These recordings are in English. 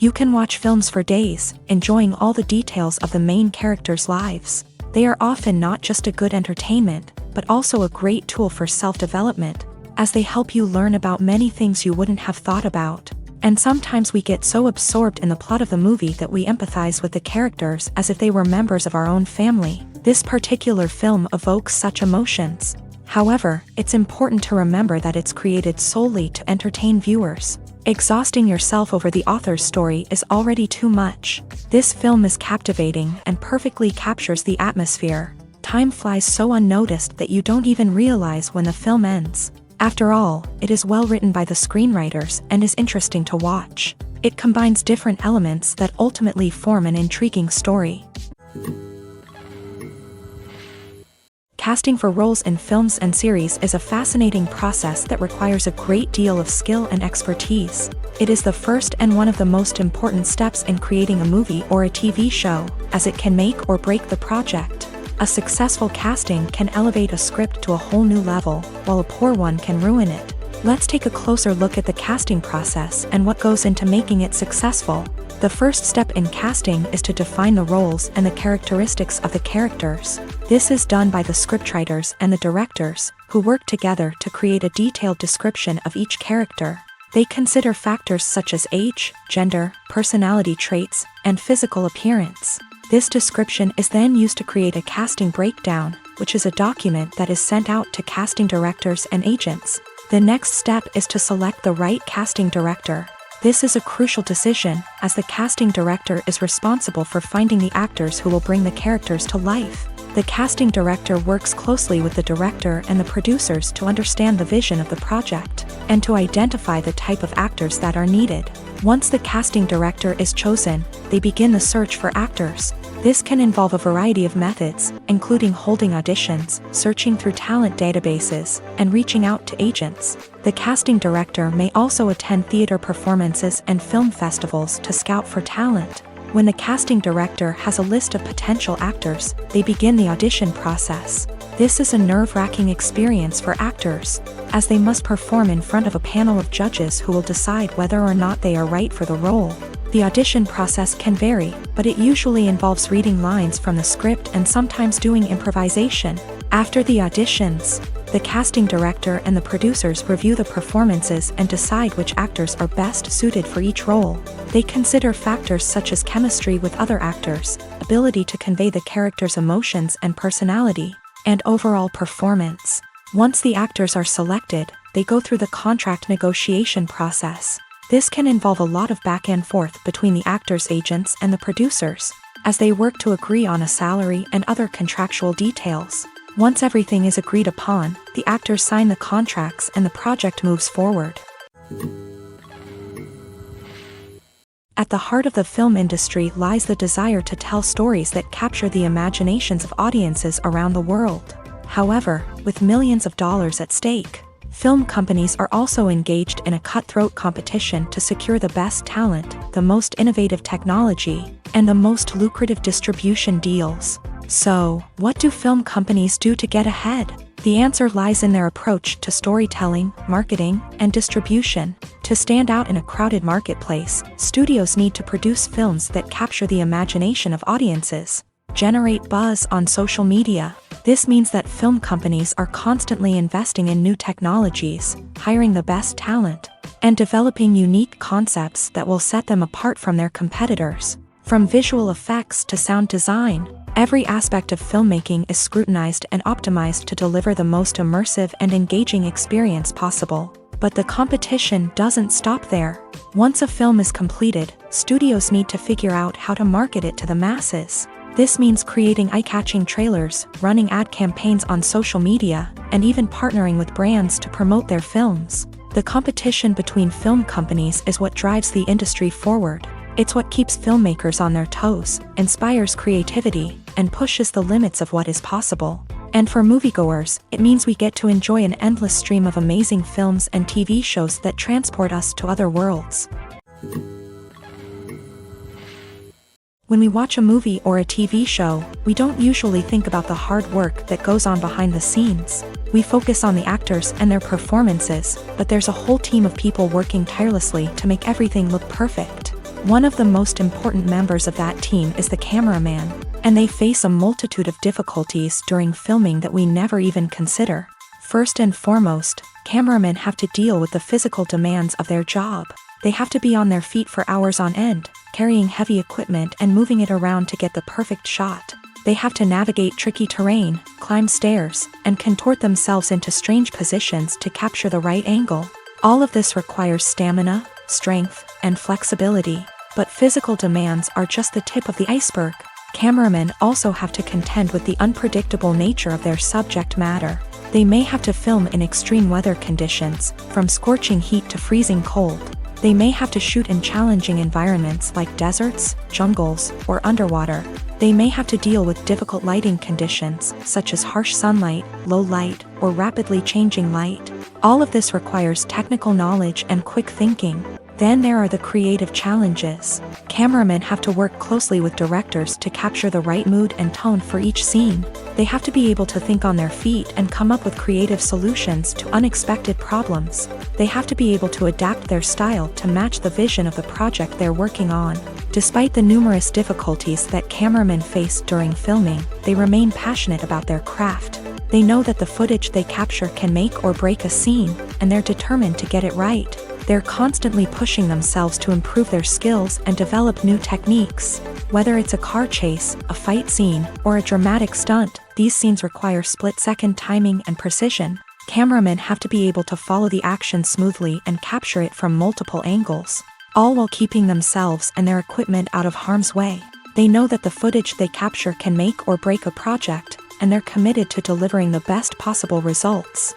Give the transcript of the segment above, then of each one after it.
You can watch films for days, enjoying all the details of the main characters' lives. They are often not just a good entertainment, but also a great tool for self-development, as they help you learn about many things you wouldn't have thought about. And sometimes we get so absorbed in the plot of the movie that we empathize with the characters as if they were members of our own family. This particular film evokes such emotions. However, it's important to remember that it's created solely to entertain viewers. Exhausting yourself over the author's story is already too much. This film is captivating and perfectly captures the atmosphere. Time flies so unnoticed that you don't even realize when the film ends. After all, it is well written by the screenwriters and is interesting to watch. It combines different elements that ultimately form an intriguing story. Casting for roles in films and series is a fascinating process that requires a great deal of skill and expertise. It is the first and one of the most important steps in creating a movie or a TV show, as it can make or break the project. A successful casting can elevate a script to a whole new level, while a poor one can ruin it. Let's take a closer look at the casting process and what goes into making it successful. The first step in casting is to define the roles and the characteristics of the characters. This is done by the scriptwriters and the directors, who work together to create a detailed description of each character. They consider factors such as age, gender, personality traits, and physical appearance. This description is then used to create a casting breakdown, which is a document that is sent out to casting directors and agents. The next step is to select the right casting director. This is a crucial decision, as the casting director is responsible for finding the actors who will bring the characters to life. The casting director works closely with the director and the producers to understand the vision of the project, and to identify the type of actors that are needed. Once the casting director is chosen, they begin the search for actors. This can involve a variety of methods, including holding auditions, searching through talent databases, and reaching out to agents. The casting director may also attend theater performances and film festivals to scout for talent. When the casting director has a list of potential actors, they begin the audition process. This is a nerve-wracking experience for actors, as they must perform in front of a panel of judges who will decide whether or not they are right for the role. The audition process can vary, but it usually involves reading lines from the script and sometimes doing improvisation. After the auditions, the casting director and the producers review the performances and decide which actors are best suited for each role. They consider factors such as chemistry with other actors, ability to convey the character's emotions and personality, and overall performance. Once the actors are selected, they go through the contract negotiation process. This can involve a lot of back and forth between the actors' agents and the producers, as they work to agree on a salary and other contractual details. Once everything is agreed upon, the actors sign the contracts and the project moves forward. At the heart of the film industry lies the desire to tell stories that capture the imaginations of audiences around the world. However, with millions of dollars at stake, film companies are also engaged in a cutthroat competition to secure the best talent, the most innovative technology, and the most lucrative distribution deals. So, what do film companies do to get ahead? The answer lies in their approach to storytelling, marketing, and distribution. To stand out in a crowded marketplace, studios need to produce films that capture the imagination of audiences, generate buzz on social media. This means that film companies are constantly investing in new technologies, hiring the best talent, and developing unique concepts that will set them apart from their competitors. From visual effects to sound design, every aspect of filmmaking is scrutinized and optimized to deliver the most immersive and engaging experience possible. But the competition doesn't stop there. Once a film is completed, studios need to figure out how to market it to the masses. This means creating eye-catching trailers, running ad campaigns on social media, and even partnering with brands to promote their films. The competition between film companies is what drives the industry forward. It's what keeps filmmakers on their toes, inspires creativity, and pushes the limits of what is possible. And for moviegoers, it means we get to enjoy an endless stream of amazing films and TV shows that transport us to other worlds. When we watch a movie or a TV show, we don't usually think about the hard work that goes on behind the scenes. We focus on the actors and their performances, but there's a whole team of people working tirelessly to make everything look perfect. One of the most important members of that team is the cameraman, and they face a multitude of difficulties during filming that we never even consider. First and foremost, cameramen have to deal with the physical demands of their job. They have to be on their feet for hours on end, carrying heavy equipment and moving it around to get the perfect shot. They have to navigate tricky terrain, climb stairs, and contort themselves into strange positions to capture the right angle. All of this requires stamina, strength, and flexibility. But physical demands are just the tip of the iceberg. Cameramen also have to contend with the unpredictable nature of their subject matter. They may have to film in extreme weather conditions, from scorching heat to freezing cold. They may have to shoot in challenging environments like deserts, jungles, or underwater. They may have to deal with difficult lighting conditions, such as harsh sunlight, low light, or rapidly changing light. All of this requires technical knowledge and quick thinking. Then there are the creative challenges. Cameramen have to work closely with directors to capture the right mood and tone for each scene. They have to be able to think on their feet and come up with creative solutions to unexpected problems. They have to be able to adapt their style to match the vision of the project they're working on. Despite the numerous difficulties that cameramen face during filming, they remain passionate about their craft. They know that the footage they capture can make or break a scene, and they're determined to get it right. They're constantly pushing themselves to improve their skills and develop new techniques. Whether it's a car chase, a fight scene, or a dramatic stunt, these scenes require split-second timing and precision. Cameramen have to be able to follow the action smoothly and capture it from multiple angles, all while keeping themselves and their equipment out of harm's way. They know that the footage they capture can make or break a project, and they're committed to delivering the best possible results.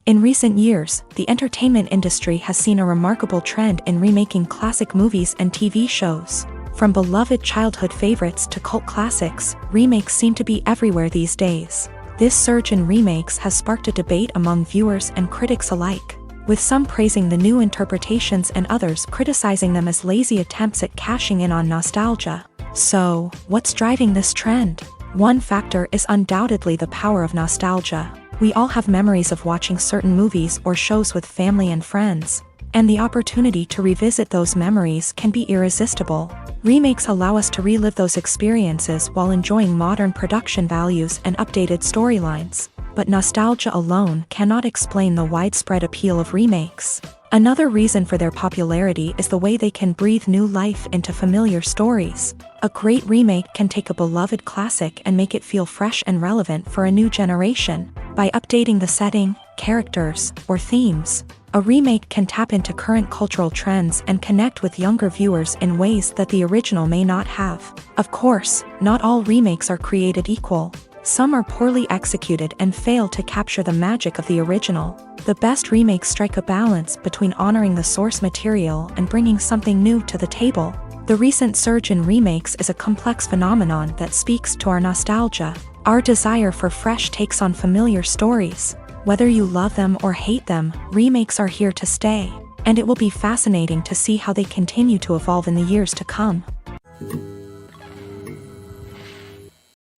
In recent years, the entertainment industry has seen a remarkable trend in remaking classic movies and TV shows. From beloved childhood favorites to cult classics, remakes seem to be everywhere these days. This surge in remakes has sparked a debate among viewers and critics alike, with some praising the new interpretations and others criticizing them as lazy attempts at cashing in on nostalgia. So, what's driving this trend? One factor is undoubtedly the power of nostalgia. We all have memories of watching certain movies or shows with family and friends, and the opportunity to revisit those memories can be irresistible. Remakes allow us to relive those experiences while enjoying modern production values and updated storylines. But nostalgia alone cannot explain the widespread appeal of remakes. Another reason for their popularity is the way they can breathe new life into familiar stories. A great remake can take a beloved classic and make it feel fresh and relevant for a new generation. By updating the setting, characters, or themes, a remake can tap into current cultural trends and connect with younger viewers in ways that the original may not have. Of course, not all remakes are created equal. Some are poorly executed and fail to capture the magic of the original. The best remakes strike a balance between honoring the source material and bringing something new to the table. The recent surge in remakes is a complex phenomenon that speaks to our nostalgia, our desire for fresh takes on familiar stories. Whether you love them or hate them, remakes are here to stay, and it will be fascinating to see how they continue to evolve in the years to come.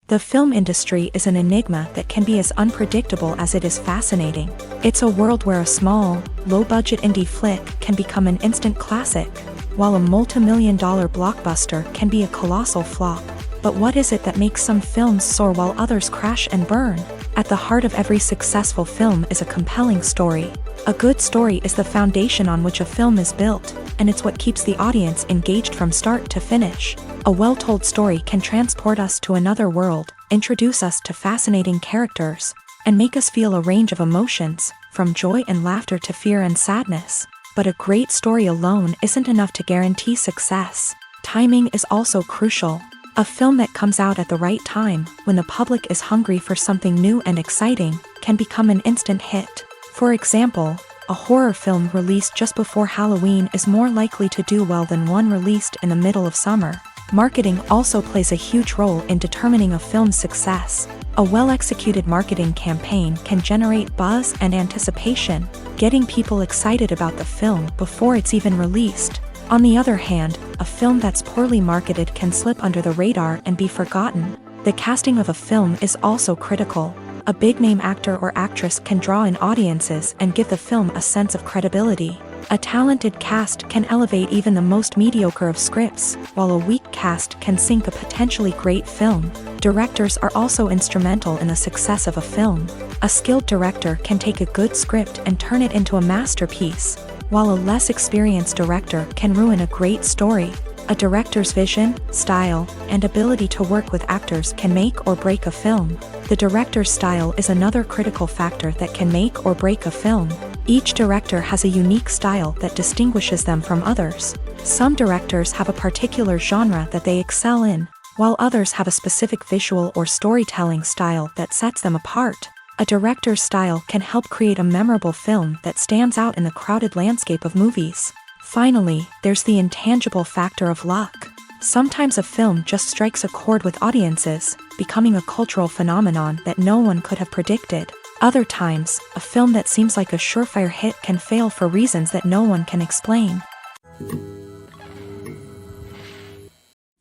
The film industry is an enigma that can be as unpredictable as it is fascinating. It's a world where a small, low-budget indie flick can become an instant classic, while a multi-million-dollar blockbuster can be a colossal flop. But what is it that makes some films soar while others crash and burn? At the heart of every successful film is a compelling story. A good story is the foundation on which a film is built, and it's what keeps the audience engaged from start to finish. A well-told story can transport us to another world, introduce us to fascinating characters, and make us feel a range of emotions, from joy and laughter to fear and sadness. But a great story alone isn't enough to guarantee success. Timing is also crucial. A film that comes out at the right time, when the public is hungry for something new and exciting, can become an instant hit. For example, a horror film released just before Halloween is more likely to do well than one released in the middle of summer. Marketing also plays a huge role in determining a film's success. A well-executed marketing campaign can generate buzz and anticipation, getting people excited about the film before it's even released. On the other hand, a film that's poorly marketed can slip under the radar and be forgotten. The casting of a film is also critical. A big-name actor or actress can draw in audiences and give the film a sense of credibility. A talented cast can elevate even the most mediocre of scripts, while a weak cast can sink a potentially great film. Directors are also instrumental in the success of a film. A skilled director can take a good script and turn it into a masterpiece, while a less experienced director can ruin a great story. A director's vision, style, and ability to work with actors can make or break a film. The director's style is another critical factor that can make or break a film. Each director has a unique style that distinguishes them from others. Some directors have a particular genre that they excel in, while others have a specific visual or storytelling style that sets them apart. A director's style can help create a memorable film that stands out in the crowded landscape of movies. Finally, there's the intangible factor of luck. Sometimes a film just strikes a chord with audiences, becoming a cultural phenomenon that no one could have predicted. Other times, a film that seems like a surefire hit can fail for reasons that no one can explain.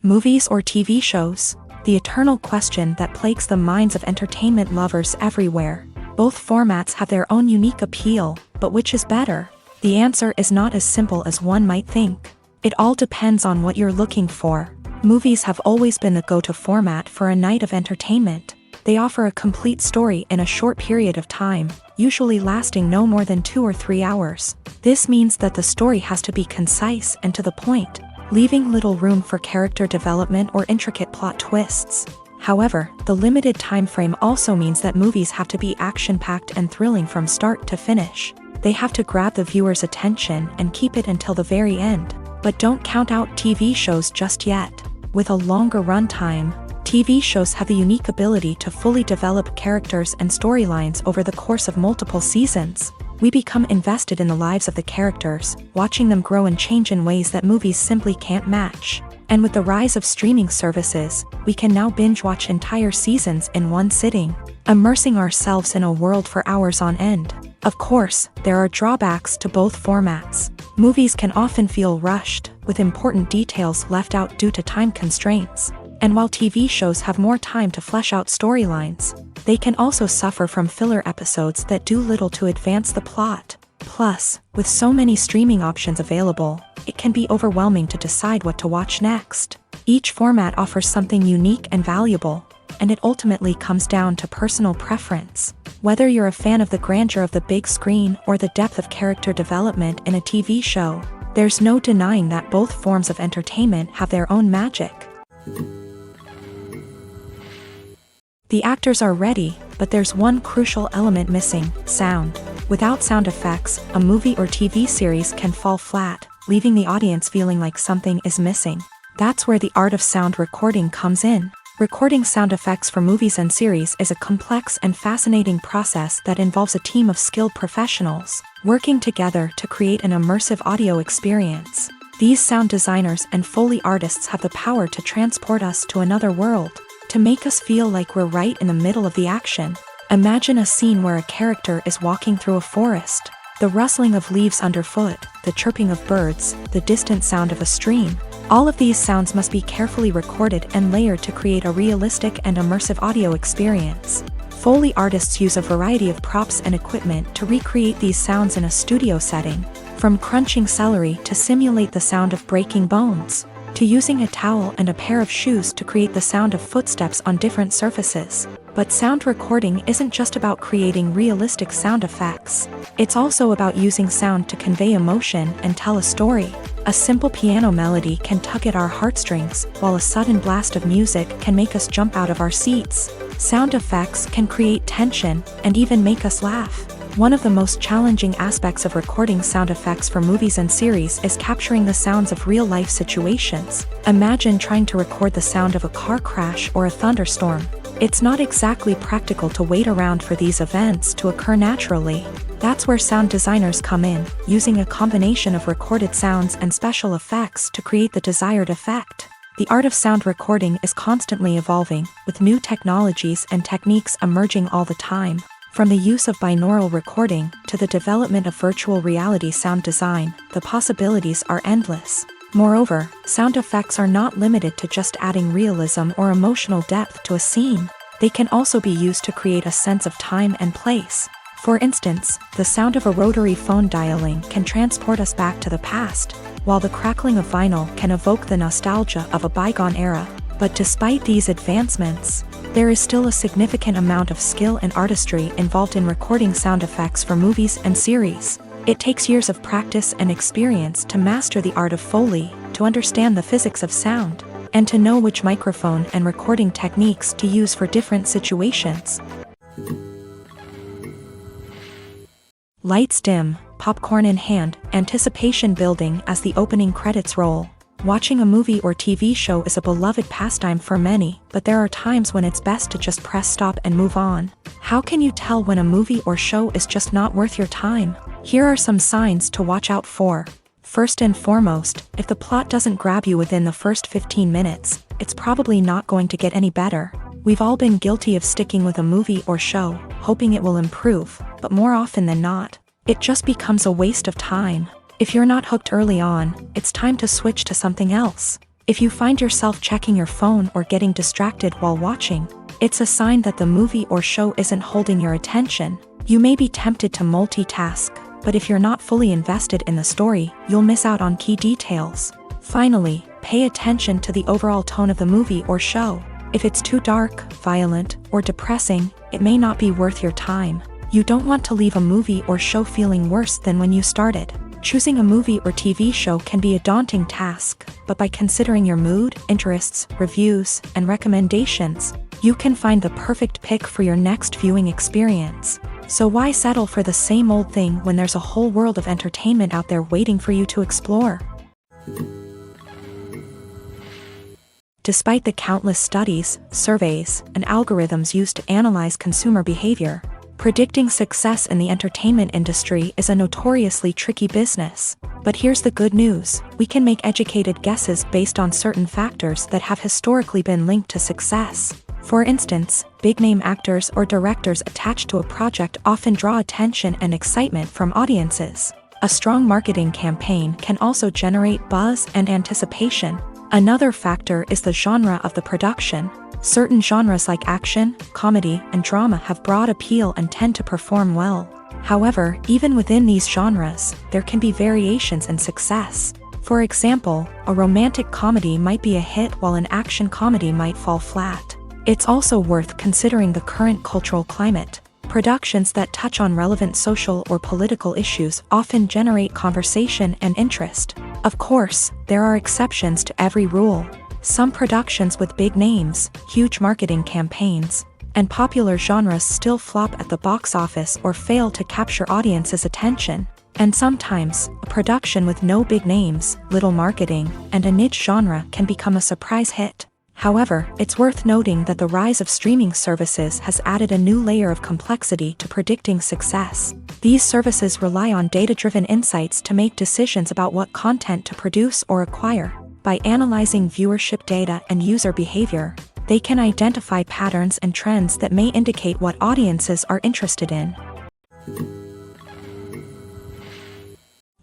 Movies or TV shows? The eternal question that plagues the minds of entertainment lovers everywhere. Both formats have their own unique appeal, but which is better? The answer is not as simple as one might think. It all depends on what you're looking for. Movies have always been the go-to format for a night of entertainment. They offer a complete story in a short period of time, usually lasting no more than 2 or 3 hours. This means that the story has to be concise and to the point, leaving little room for character development or intricate plot twists. However, the limited time frame also means that movies have to be action-packed and thrilling from start to finish. They have to grab the viewer's attention and keep it until the very end. But don't count out TV shows just yet. With a longer runtime, TV shows have the unique ability to fully develop characters and storylines over the course of multiple seasons. We become invested in the lives of the characters, watching them grow and change in ways that movies simply can't match. And with the rise of streaming services, we can now binge-watch entire seasons in one sitting, immersing ourselves in a world for hours on end. Of course, there are drawbacks to both formats. Movies can often feel rushed, with important details left out due to time constraints. And while TV shows have more time to flesh out storylines, they can also suffer from filler episodes that do little to advance the plot. Plus, with so many streaming options available, it can be overwhelming to decide what to watch next. Each format offers something unique and valuable, and it ultimately comes down to personal preference. Whether you're a fan of the grandeur of the big screen or the depth of character development in a TV show, there's no denying that both forms of entertainment have their own magic. The actors are ready, but there's one crucial element missing: sound. Without sound effects, a movie or TV series can fall flat, leaving the audience feeling like something is missing. That's where the art of sound recording comes in. Recording sound effects for movies and series is a complex and fascinating process that involves a team of skilled professionals working together to create an immersive audio experience. These sound designers and Foley artists have the power to transport us to another world, to make us feel like we're right in the middle of the action. Imagine a scene where a character is walking through a forest. The rustling of leaves underfoot, the chirping of birds, the distant sound of a stream. All of these sounds must be carefully recorded and layered to create a realistic and immersive audio experience. Foley artists use a variety of props and equipment to recreate these sounds in a studio setting, from crunching celery to simulate the sound of breaking bones, to using a towel and a pair of shoes to create the sound of footsteps on different surfaces. But sound recording isn't just about creating realistic sound effects. It's also about using sound to convey emotion and tell a story. A simple piano melody can tug at our heartstrings, while a sudden blast of music can make us jump out of our seats. Sound effects can create tension and even make us laugh. One of the most challenging aspects of recording sound effects for movies and series is capturing the sounds of real-life situations. Imagine trying to record the sound of a car crash or a thunderstorm. It's not exactly practical to wait around for these events to occur naturally. That's where sound designers come in, using a combination of recorded sounds and special effects to create the desired effect. The art of sound recording is constantly evolving, with new technologies and techniques emerging all the time. From the use of binaural recording to the development of virtual reality sound design, the possibilities are endless. Moreover, sound effects are not limited to just adding realism or emotional depth to a scene. They can also be used to create a sense of time and place. For instance, the sound of a rotary phone dialing can transport us back to the past, while the crackling of vinyl can evoke the nostalgia of a bygone era. But despite these advancements, there is still a significant amount of skill and artistry involved in recording sound effects for movies and series. It takes years of practice and experience to master the art of Foley, to understand the physics of sound, and to know which microphone and recording techniques to use for different situations. Lights dim, popcorn in hand, anticipation building as the opening credits roll. Watching a movie or TV show is a beloved pastime for many, but there are times when it's best to just press stop and move on. How can you tell when a movie or show is just not worth your time? Here are some signs to watch out for. First and foremost, if the plot doesn't grab you within the first 15 minutes, it's probably not going to get any better. We've all been guilty of sticking with a movie or show, hoping it will improve, but more often than not, it just becomes a waste of time. If you're not hooked early on, it's time to switch to something else. If you find yourself checking your phone or getting distracted while watching, it's a sign that the movie or show isn't holding your attention. You may be tempted to multitask, but if you're not fully invested in the story, you'll miss out on key details. Finally, pay attention to the overall tone of the movie or show. If it's too dark, violent, or depressing, it may not be worth your time. You don't want to leave a movie or show feeling worse than when you started. Choosing a movie or TV show can be a daunting task, but by considering your mood, interests, reviews, and recommendations, you can find the perfect pick for your next viewing experience. So why settle for the same old thing when there's a whole world of entertainment out there waiting for you to explore? Despite the countless studies, surveys, and algorithms used to analyze consumer behavior, predicting success in the entertainment industry is a notoriously tricky business. But here's the good news: we can make educated guesses based on certain factors that have historically been linked to success. For instance, big-name actors or directors attached to a project often draw attention and excitement from audiences. A strong marketing campaign can also generate buzz and anticipation. Another factor is the genre of the production. Certain genres like action, comedy, and drama have broad appeal and tend to perform well. However, even within these genres, there can be variations in success. For example, a romantic comedy might be a hit while an action comedy might fall flat. It's also worth considering the current cultural climate. Productions that touch on relevant social or political issues often generate conversation and interest. Of course, there are exceptions to every rule. Some productions with big names, huge marketing campaigns, and popular genres still flop at the box office or fail to capture audiences' attention. And sometimes, a production with no big names, little marketing, and a niche genre can become a surprise hit. However, it's worth noting that the rise of streaming services has added a new layer of complexity to predicting success. These services rely on data-driven insights to make decisions about what content to produce or acquire. By analyzing viewership data and user behavior, they can identify patterns and trends that may indicate what audiences are interested in.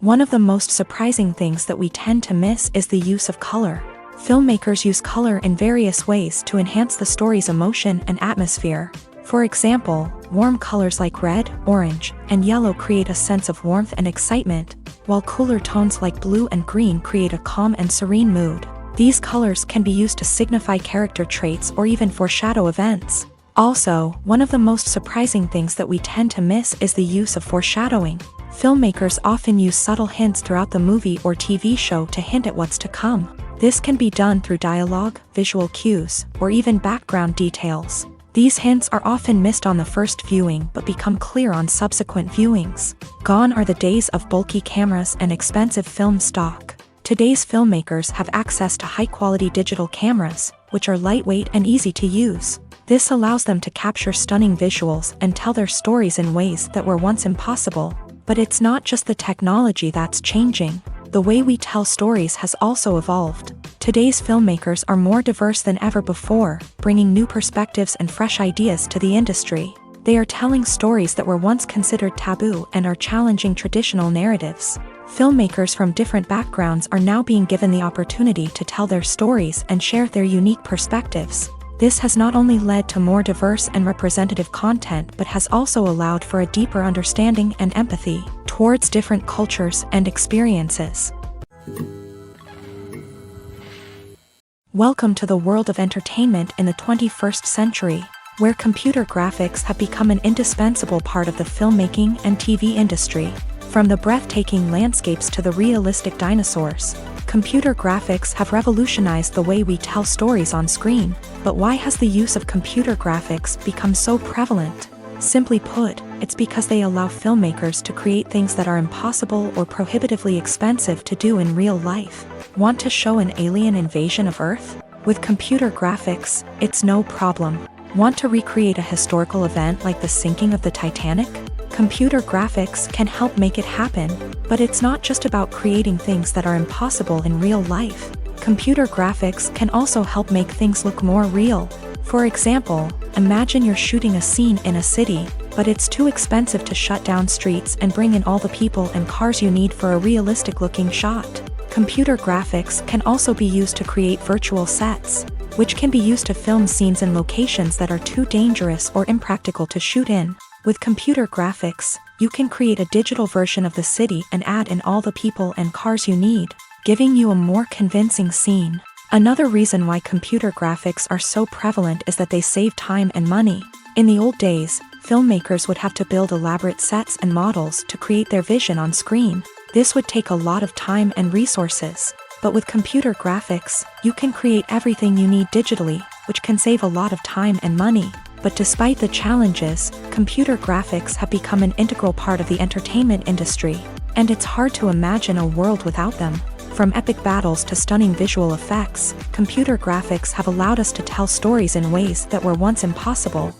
One of the most surprising things that we tend to miss is the use of color. Filmmakers use color in various ways to enhance the story's emotion and atmosphere. For example, warm colors like red, orange, and yellow create a sense of warmth and excitement, while cooler tones like blue and green create a calm and serene mood. These colors can be used to signify character traits or even foreshadow events. Also, one of the most surprising things that we tend to miss is the use of foreshadowing. Filmmakers often use subtle hints throughout the movie or TV show to hint at what's to come. This can be done through dialogue, visual cues, or even background details. These hints are often missed on the first viewing but become clear on subsequent viewings. Gone are the days of bulky cameras and expensive film stock. Today's filmmakers have access to high-quality digital cameras, which are lightweight and easy to use. This allows them to capture stunning visuals and tell their stories in ways that were once impossible. But it's not just the technology that's changing. The way we tell stories has also evolved. Today's filmmakers are more diverse than ever before, bringing new perspectives and fresh ideas to the industry. They are telling stories that were once considered taboo and are challenging traditional narratives. Filmmakers from different backgrounds are now being given the opportunity to tell their stories and share their unique perspectives. This has not only led to more diverse and representative content but has also allowed for a deeper understanding and empathy towards different cultures and experiences. Welcome to the world of entertainment in the 21st century, where computer graphics have become an indispensable part of the filmmaking and TV industry. From the breathtaking landscapes to the realistic dinosaurs, computer graphics have revolutionized the way we tell stories on screen. But why has the use of computer graphics become so prevalent? Simply put, it's because they allow filmmakers to create things that are impossible or prohibitively expensive to do in real life. Want to show an alien invasion of Earth? With computer graphics, it's no problem. Want to recreate a historical event like the sinking of the Titanic? Computer graphics can help make it happen, but it's not just about creating things that are impossible in real life. Computer graphics can also help make things look more real. For example, imagine you're shooting a scene in a city, but it's too expensive to shut down streets and bring in all the people and cars you need for a realistic-looking shot. Computer graphics can also be used to create virtual sets, which can be used to film scenes in locations that are too dangerous or impractical to shoot in. With computer graphics, you can create a digital version of the city and add in all the people and cars you need, giving you a more convincing scene. Another reason why computer graphics are so prevalent is that they save time and money. In the old days, filmmakers would have to build elaborate sets and models to create their vision on screen. This would take a lot of time and resources. But with computer graphics, you can create everything you need digitally, which can save a lot of time and money. But despite the challenges, computer graphics have become an integral part of the entertainment industry, and it's hard to imagine a world without them. From epic battles to stunning visual effects, computer graphics have allowed us to tell stories in ways that were once impossible.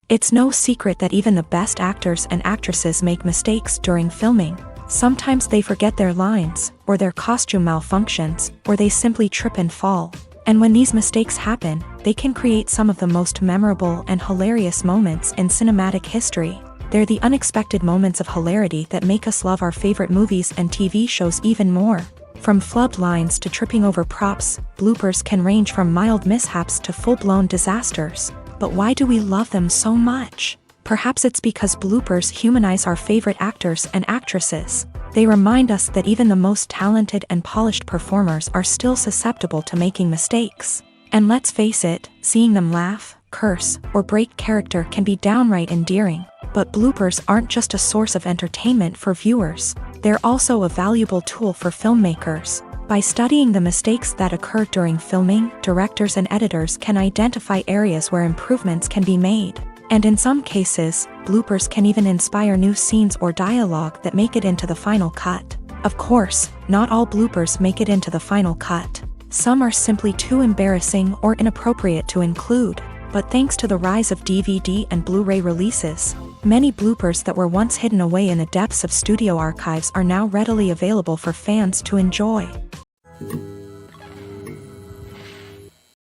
It's no secret that even the best actors and actresses make mistakes during filming. Sometimes they forget their lines, or their costume malfunctions, or they simply trip and fall. And when these mistakes happen, they can create some of the most memorable and hilarious moments in cinematic history. They're the unexpected moments of hilarity that make us love our favorite movies and TV shows even more. From flubbed lines to tripping over props, bloopers can range from mild mishaps to full-blown disasters. But why do we love them so much? Perhaps it's because bloopers humanize our favorite actors and actresses. They remind us that even the most talented and polished performers are still susceptible to making mistakes. And let's face it, seeing them laugh, curse, or break character can be downright endearing. But bloopers aren't just a source of entertainment for viewers. They're also a valuable tool for filmmakers. By studying the mistakes that occur during filming, directors and editors can identify areas where improvements can be made. And in some cases, bloopers can even inspire new scenes or dialogue that make it into the final cut. Of course, not all bloopers make it into the final cut. Some are simply too embarrassing or inappropriate to include. But thanks to the rise of DVD and Blu-ray releases, many bloopers that were once hidden away in the depths of studio archives are now readily available for fans to enjoy.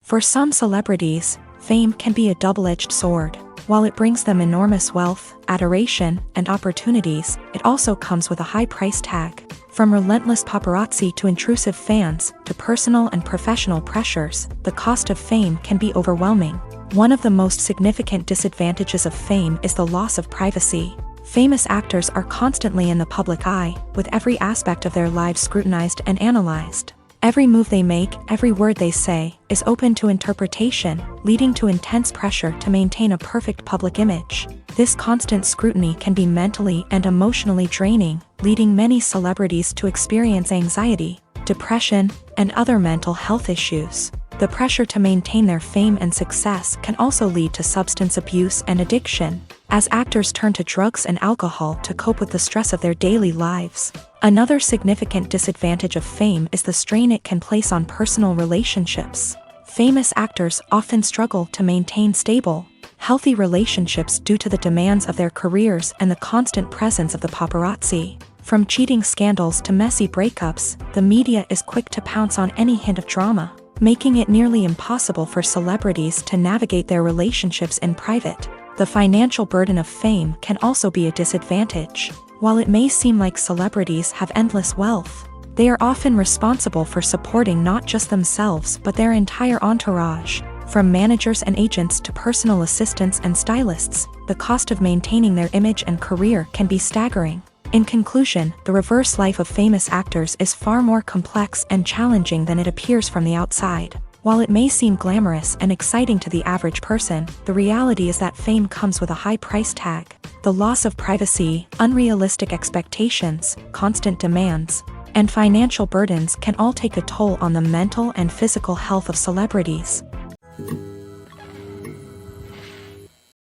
For some celebrities, fame can be a double-edged sword. While it brings them enormous wealth, adoration, and opportunities, it also comes with a high price tag. From relentless paparazzi to intrusive fans, to personal and professional pressures, the cost of fame can be overwhelming. One of the most significant disadvantages of fame is the loss of privacy. Famous actors are constantly in the public eye, with every aspect of their lives scrutinized and analyzed. Every move they make, every word they say, is open to interpretation, leading to intense pressure to maintain a perfect public image. This constant scrutiny can be mentally and emotionally draining, leading many celebrities to experience anxiety, depression, and other mental health issues. The pressure to maintain their fame and success can also lead to substance abuse and addiction, as actors turn to drugs and alcohol to cope with the stress of their daily lives. Another significant disadvantage of fame is the strain it can place on personal relationships. Famous actors often struggle to maintain stable, healthy relationships due to the demands of their careers and the constant presence of the paparazzi. From cheating scandals to messy breakups, the media is quick to pounce on any hint of drama, making it nearly impossible for celebrities to navigate their relationships in private. The financial burden of fame can also be a disadvantage. While it may seem like celebrities have endless wealth, They are often responsible for supporting not just themselves but their entire entourage. From managers and agents to personal assistants and stylists, the cost of maintaining their image and career can be staggering. In conclusion, the reverse life of famous actors is far more complex and challenging than it appears from the outside. While it may seem glamorous and exciting to the average person, the reality is that fame comes with a high price tag. The loss of privacy, unrealistic expectations, constant demands, and financial burdens can all take a toll on the mental and physical health of celebrities.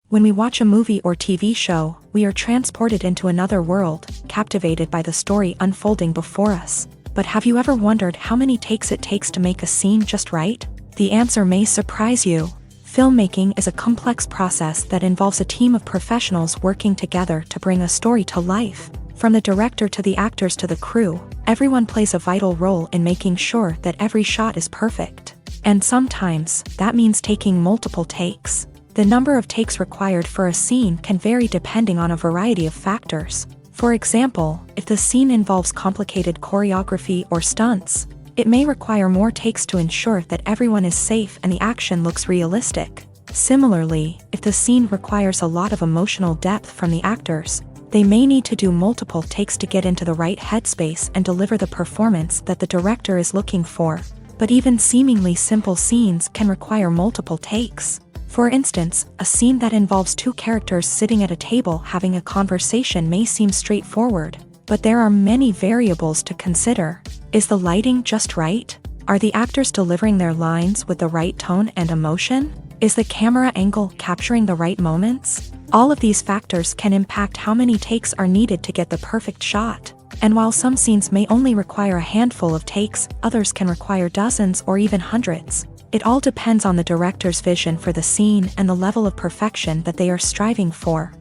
When we watch a movie or TV show, we are transported into another world, captivated by the story unfolding before us. But have you ever wondered how many takes it takes to make a scene just right? The answer may surprise you. Filmmaking is a complex process that involves a team of professionals working together to bring a story to life. From the director to the actors to the crew, everyone plays a vital role in making sure that every shot is perfect. And sometimes, that means taking multiple takes. The number of takes required for a scene can vary depending on a variety of factors. For example, if the scene involves complicated choreography or stunts, it may require more takes to ensure that everyone is safe and the action looks realistic. Similarly, if the scene requires a lot of emotional depth from the actors, they may need to do multiple takes to get into the right headspace and deliver the performance that the director is looking for. But even seemingly simple scenes can require multiple takes. For instance, a scene that involves two characters sitting at a table having a conversation may seem straightforward, but there are many variables to consider. Is the lighting just right? Are the actors delivering their lines with the right tone and emotion? Is the camera angle capturing the right moments? All of these factors can impact how many takes are needed to get the perfect shot. And while some scenes may only require a handful of takes, others can require dozens or even hundreds. It all depends on the director's vision for the scene and the level of perfection that they are striving for.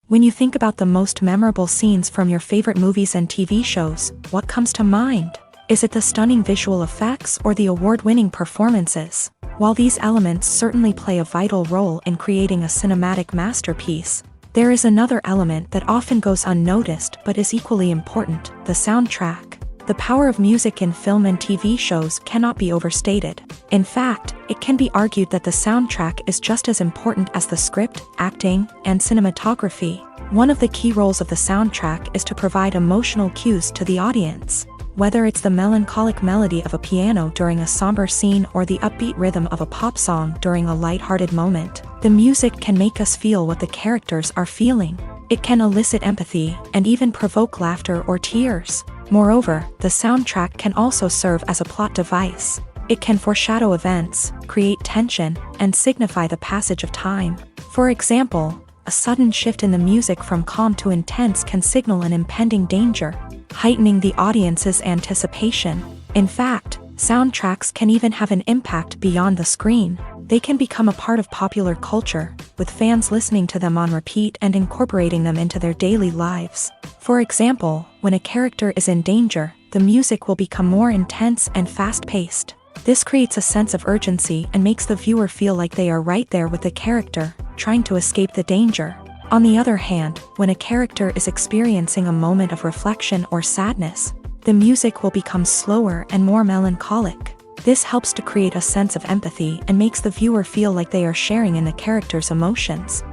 When you think about the most memorable scenes from your favorite movies and TV shows, what comes to mind? Is it the stunning visual effects or the award-winning performances? While these elements certainly play a vital role in creating a cinematic masterpiece, there is another element that often goes unnoticed but is equally important: the soundtrack. The power of music in film and TV shows cannot be overstated. In fact, it can be argued that the soundtrack is just as important as the script, acting, and cinematography. One of the key roles of the soundtrack is to provide emotional cues to the audience. Whether it's the melancholic melody of a piano during a somber scene or the upbeat rhythm of a pop song during a lighthearted moment, the music can make us feel what the characters are feeling. It can elicit empathy and even provoke laughter or tears. Moreover, the soundtrack can also serve as a plot device. It can foreshadow events, create tension, and signify the passage of time. For example, a sudden shift in the music from calm to intense can signal an impending danger, heightening the audience's anticipation. In fact, soundtracks can even have an impact beyond the screen. They can become a part of popular culture, with fans listening to them on repeat and incorporating them into their daily lives. For example, when a character is in danger, the music will become more intense and fast-paced. This creates a sense of urgency and makes the viewer feel like they are right there with the character, trying to escape the danger. On the other hand, when a character is experiencing a moment of reflection or sadness, the music will become slower and more melancholic. This helps to create a sense of empathy and makes the viewer feel like they are sharing in the character's emotions.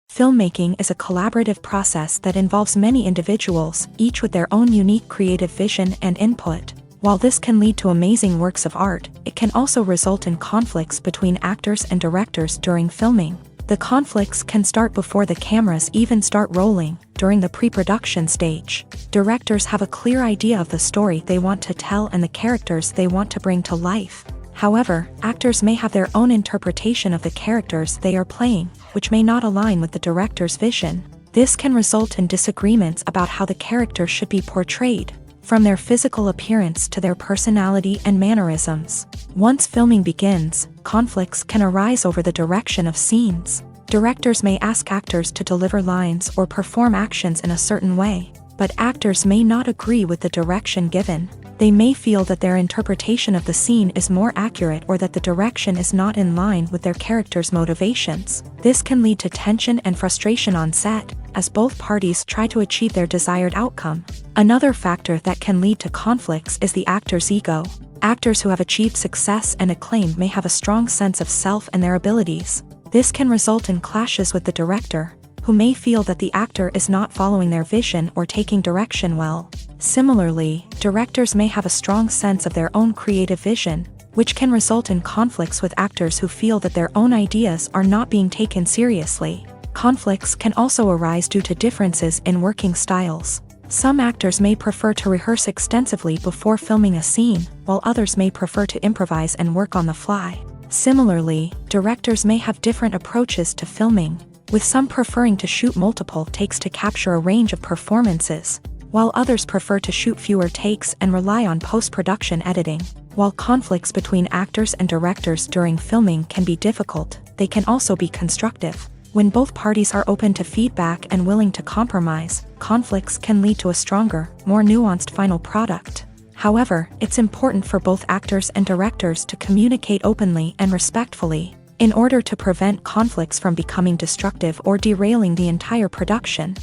Filmmaking is a collaborative process that involves many individuals, each with their own unique creative vision and input. While this can lead to amazing works of art, it can also result in conflicts between actors and directors during filming. The conflicts can start before the cameras even start rolling, during the pre-production stage. Directors have a clear idea of the story they want to tell and the characters they want to bring to life. However, actors may have their own interpretation of the characters they are playing, which may not align with the director's vision. This can result in disagreements about how the character should be portrayed, from their physical appearance to their personality and mannerisms. Once filming begins, conflicts can arise over the direction of scenes. Directors may ask actors to deliver lines or perform actions in a certain way, but actors may not agree with the direction given. They may feel that their interpretation of the scene is more accurate or that the direction is not in line with their character's motivations. This can lead to tension and frustration on set, as both parties try to achieve their desired outcome. Another factor that can lead to conflicts is the actor's ego. Actors who have achieved success and acclaim may have a strong sense of self and their abilities. This can result in clashes with the director, who may feel that the actor is not following their vision or taking direction well. Similarly, directors may have a strong sense of their own creative vision, which can result in conflicts with actors who feel that their own ideas are not being taken seriously. Conflicts can also arise due to differences in working styles. Some actors may prefer to rehearse extensively before filming a scene, while others may prefer to improvise and work on the fly. Similarly, directors may have different approaches to filming, with some preferring to shoot multiple takes to capture a range of performances, while others prefer to shoot fewer takes and rely on post-production editing. While conflicts between actors and directors during filming can be difficult, they can also be constructive. When both parties are open to feedback and willing to compromise, conflicts can lead to a stronger, more nuanced final product. However, it's important for both actors and directors to communicate openly and respectfully, in order to prevent conflicts from becoming destructive or derailing the entire production.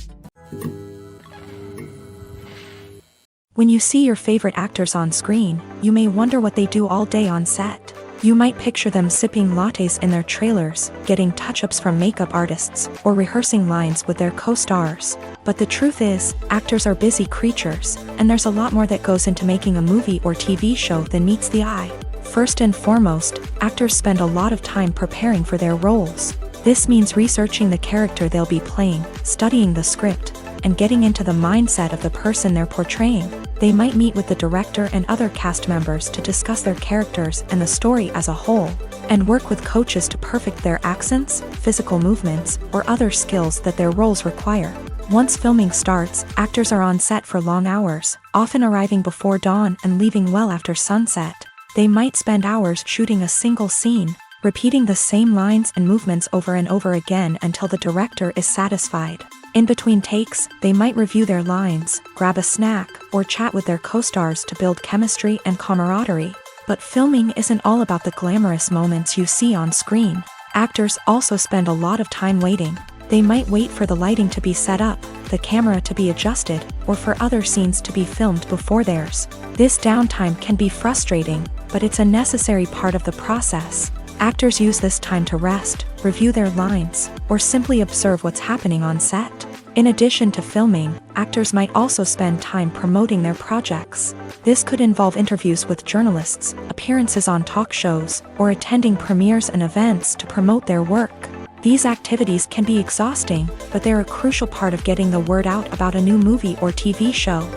When you see your favorite actors on screen, you may wonder what they do all day on set. You might picture them sipping lattes in their trailers, getting touch-ups from makeup artists, or rehearsing lines with their co-stars. But the truth is, actors are busy creatures, and there's a lot more that goes into making a movie or TV show than meets the eye. First and foremost, actors spend a lot of time preparing for their roles. This means researching the character they'll be playing, studying the script, and getting into the mindset of the person they're portraying. They might meet with the director and other cast members to discuss their characters and the story as a whole, and work with coaches to perfect their accents, physical movements, or other skills that their roles require. Once filming starts, actors are on set for long hours, often arriving before dawn and leaving well after sunset. They might spend hours shooting a single scene, repeating the same lines and movements over and over again until the director is satisfied. In between takes, they might review their lines, grab a snack, or chat with their co-stars to build chemistry and camaraderie. But filming isn't all about the glamorous moments you see on screen. Actors also spend a lot of time waiting. They might wait for the lighting to be set up, the camera to be adjusted, or for other scenes to be filmed before theirs. This downtime can be frustrating, but it's a necessary part of the process. Actors use this time to rest, review their lines, or simply observe what's happening on set. In addition to filming, actors might also spend time promoting their projects. This could involve interviews with journalists, appearances on talk shows, or attending premieres and events to promote their work. These activities can be exhausting, but they're a crucial part of getting the word out about a new movie or TV show.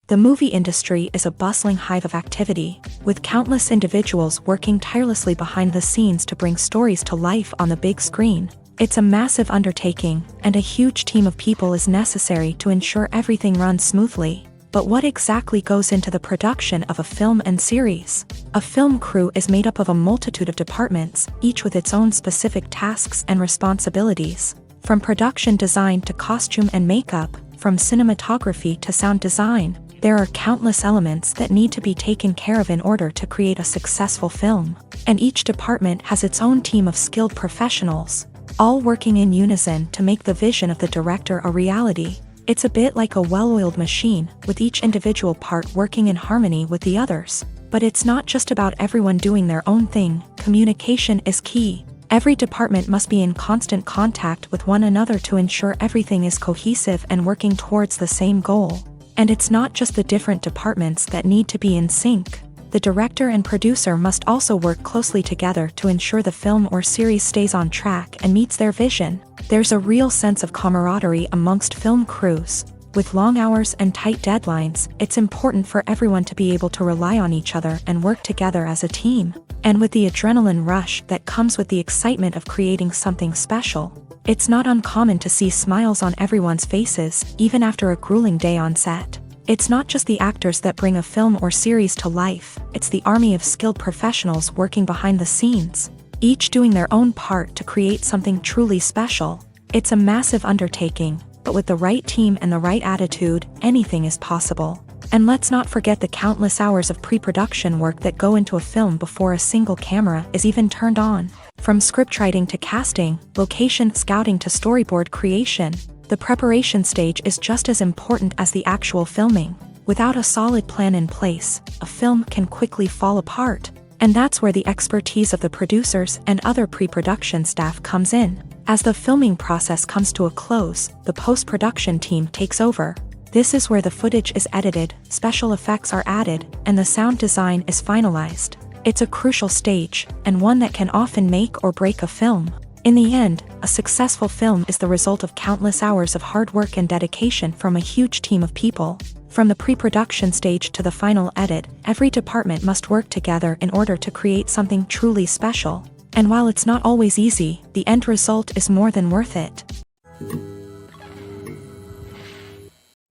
The movie industry is a bustling hive of activity, with countless individuals working tirelessly behind the scenes to bring stories to life on the big screen. It's a massive undertaking, and a huge team of people is necessary to ensure everything runs smoothly. But what exactly goes into the production of a film and series? A film crew is made up of a multitude of departments, each with its own specific tasks and responsibilities. From production design to costume and makeup, from cinematography to sound design, there are countless elements that need to be taken care of in order to create a successful film. And each department has its own team of skilled professionals, all working in unison to make the vision of the director a reality. It's a bit like a well-oiled machine, with each individual part working in harmony with the others. But it's not just about everyone doing their own thing. Communication is key. Every department must be in constant contact with one another to ensure everything is cohesive and working towards the same goal. And it's not just the different departments that need to be in sync. The director and producer must also work closely together to ensure the film or series stays on track and meets their vision. There's a real sense of camaraderie amongst film crews. With long hours and tight deadlines, it's important for everyone to be able to rely on each other and work together as a team. And with the adrenaline rush that comes with the excitement of creating something special, it's not uncommon to see smiles on everyone's faces, even after a grueling day on set. It's not just the actors that bring a film or series to life, it's the army of skilled professionals working behind the scenes, each doing their own part to create something truly special. It's a massive undertaking, but with the right team and the right attitude, anything is possible. And let's not forget the countless hours of pre-production work that go into a film before a single camera is even turned on. From scriptwriting to casting, location scouting to storyboard creation, the preparation stage is just as important as the actual filming. Without a solid plan in place, a film can quickly fall apart. And that's where the expertise of the producers and other pre-production staff comes in. As the filming process comes to a close, the post-production team takes over. This is where the footage is edited, special effects are added, and the sound design is finalized. It's a crucial stage, and one that can often make or break a film. In the end, a successful film is the result of countless hours of hard work and dedication from a huge team of people. From the pre-production stage to the final edit, every department must work together in order to create something truly special. And while it's not always easy, the end result is more than worth it.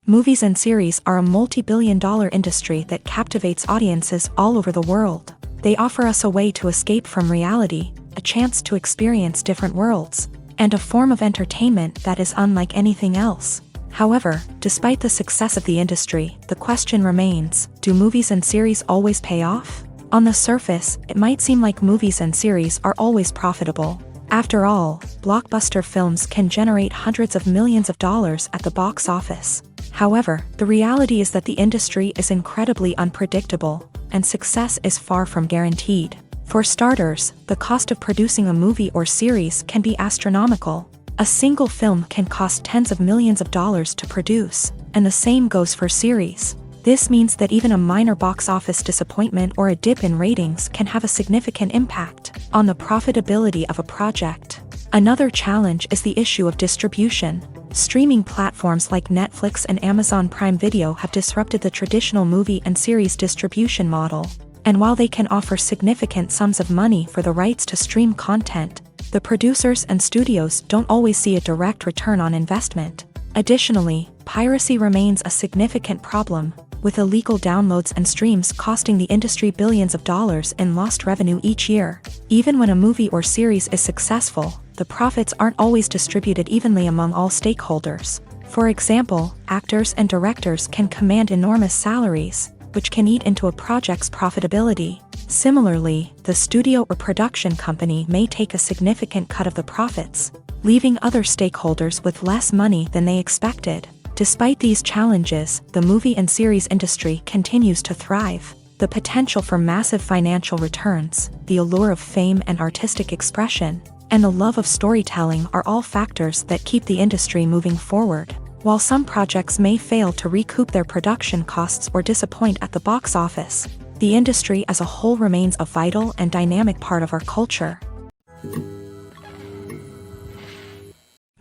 Movies and series are a multi-billion-dollar industry that captivates audiences all over the world. They offer us a way to escape from reality, a chance to experience different worlds, and a form of entertainment that is unlike anything else. However, despite the success of the industry, the question remains, do movies and series always pay off? On the surface, it might seem like movies and series are always profitable. After all, blockbuster films can generate hundreds of millions of dollars at the box office. However, the reality is that the industry is incredibly unpredictable, and success is far from guaranteed. For starters, the cost of producing a movie or series can be astronomical. A single film can cost tens of millions of dollars to produce, and the same goes for series. This means that even a minor box office disappointment or a dip in ratings can have a significant impact on the profitability of a project. Another challenge is the issue of distribution. Streaming platforms like Netflix and Amazon Prime Video have disrupted the traditional movie and series distribution model. And while they can offer significant sums of money for the rights to stream content, the producers and studios don't always see a direct return on investment. Additionally, piracy remains a significant problem, with illegal downloads and streams costing the industry billions of dollars in lost revenue each year. Even when a movie or series is successful, the profits aren't always distributed evenly among all stakeholders. For example, actors and directors can command enormous salaries, which can eat into a project's profitability. Similarly, the studio or production company may take a significant cut of the profits, leaving other stakeholders with less money than they expected. Despite these challenges, the movie and series industry continues to thrive. The potential for massive financial returns, the allure of fame and artistic expression, and the love of storytelling are all factors that keep the industry moving forward. While some projects may fail to recoup their production costs or disappoint at the box office, the industry as a whole remains a vital and dynamic part of our culture.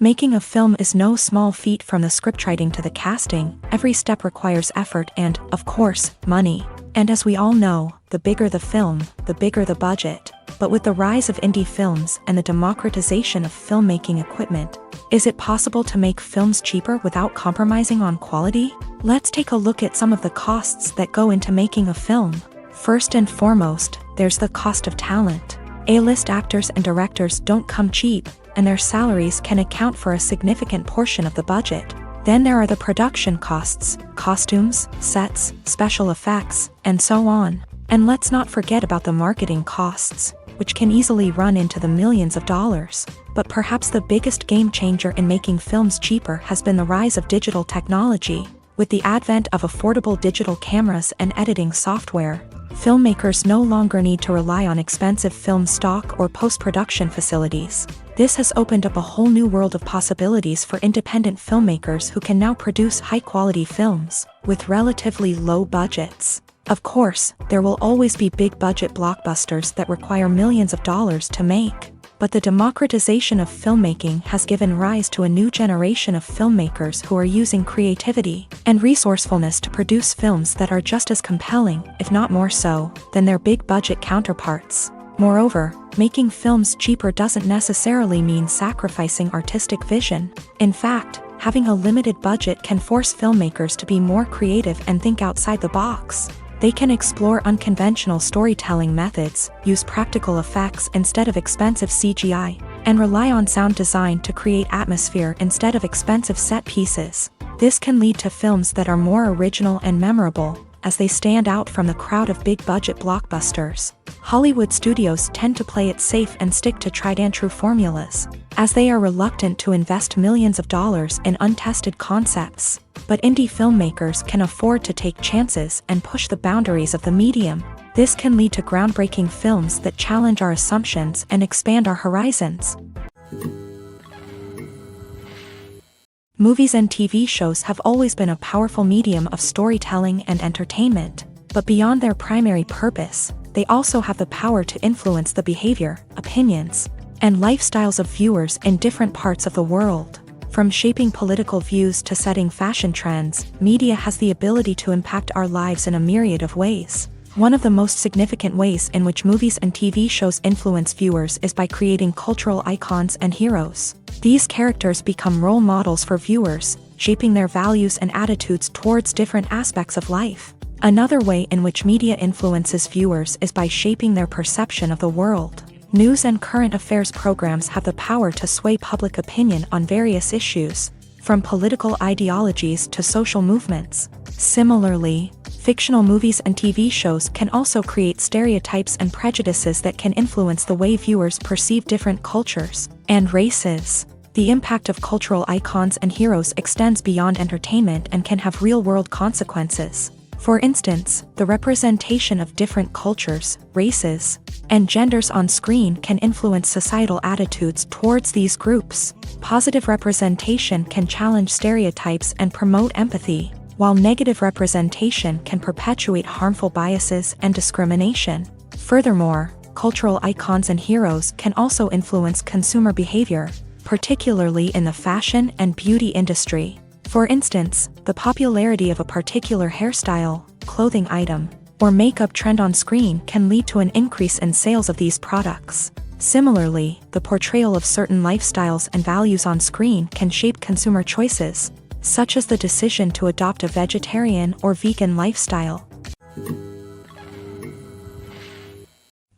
Making a film is no small feat. From the scriptwriting to the casting, every step requires effort and, of course, money. And as we all know, the bigger the film, the bigger the budget. But with the rise of indie films and the democratization of filmmaking equipment, is it possible to make films cheaper without compromising on quality? Let's take a look at some of the costs that go into making a film. First and foremost, there's the cost of talent. A-list actors and directors don't come cheap, and their salaries can account for a significant portion of the budget. Then there are the production costs, costumes, sets, special effects, and so on. And let's not forget about the marketing costs, which can easily run into the millions of dollars. But perhaps the biggest game changer in making films cheaper has been the rise of digital technology. With the advent of affordable digital cameras and editing software, filmmakers no longer need to rely on expensive film stock or post-production facilities. This has opened up a whole new world of possibilities for independent filmmakers who can now produce high-quality films with relatively low budgets. Of course, there will always be big-budget blockbusters that require millions of dollars to make. But the democratization of filmmaking has given rise to a new generation of filmmakers who are using creativity and resourcefulness to produce films that are just as compelling, if not more so, than their big-budget counterparts. Moreover, making films cheaper doesn't necessarily mean sacrificing artistic vision. In fact, having a limited budget can force filmmakers to be more creative and think outside the box. They can explore unconventional storytelling methods, use practical effects instead of expensive CGI, and rely on sound design to create atmosphere instead of expensive set pieces. This can lead to films that are more original and memorable, as they stand out from the crowd of big-budget blockbusters. Hollywood studios tend to play it safe and stick to tried-and-true formulas, as they are reluctant to invest millions of dollars in untested concepts. But indie filmmakers can afford to take chances and push the boundaries of the medium. This can lead to groundbreaking films that challenge our assumptions and expand our horizons. Movies and TV shows have always been a powerful medium of storytelling and entertainment, but beyond their primary purpose, they also have the power to influence the behavior, opinions, and lifestyles of viewers in different parts of the world. From shaping political views to setting fashion trends, media has the ability to impact our lives in a myriad of ways. One of the most significant ways in which movies and TV shows influence viewers is by creating cultural icons and heroes. These characters become role models for viewers, shaping their values and attitudes towards different aspects of life. Another way in which media influences viewers is by shaping their perception of the world. News and current affairs programs have the power to sway public opinion on various issues, from political ideologies to social movements. Similarly, fictional movies and TV shows can also create stereotypes and prejudices that can influence the way viewers perceive different cultures and races. The impact of cultural icons and heroes extends beyond entertainment and can have real-world consequences. For instance, the representation of different cultures, races, and genders on screen can influence societal attitudes towards these groups. Positive representation can challenge stereotypes and promote empathy, while negative representation can perpetuate harmful biases and discrimination. Furthermore, cultural icons and heroes can also influence consumer behavior, particularly in the fashion and beauty industry. For instance, the popularity of a particular hairstyle, clothing item, or makeup trend on screen can lead to an increase in sales of these products. Similarly, the portrayal of certain lifestyles and values on screen can shape consumer choices, such as the decision to adopt a vegetarian or vegan lifestyle.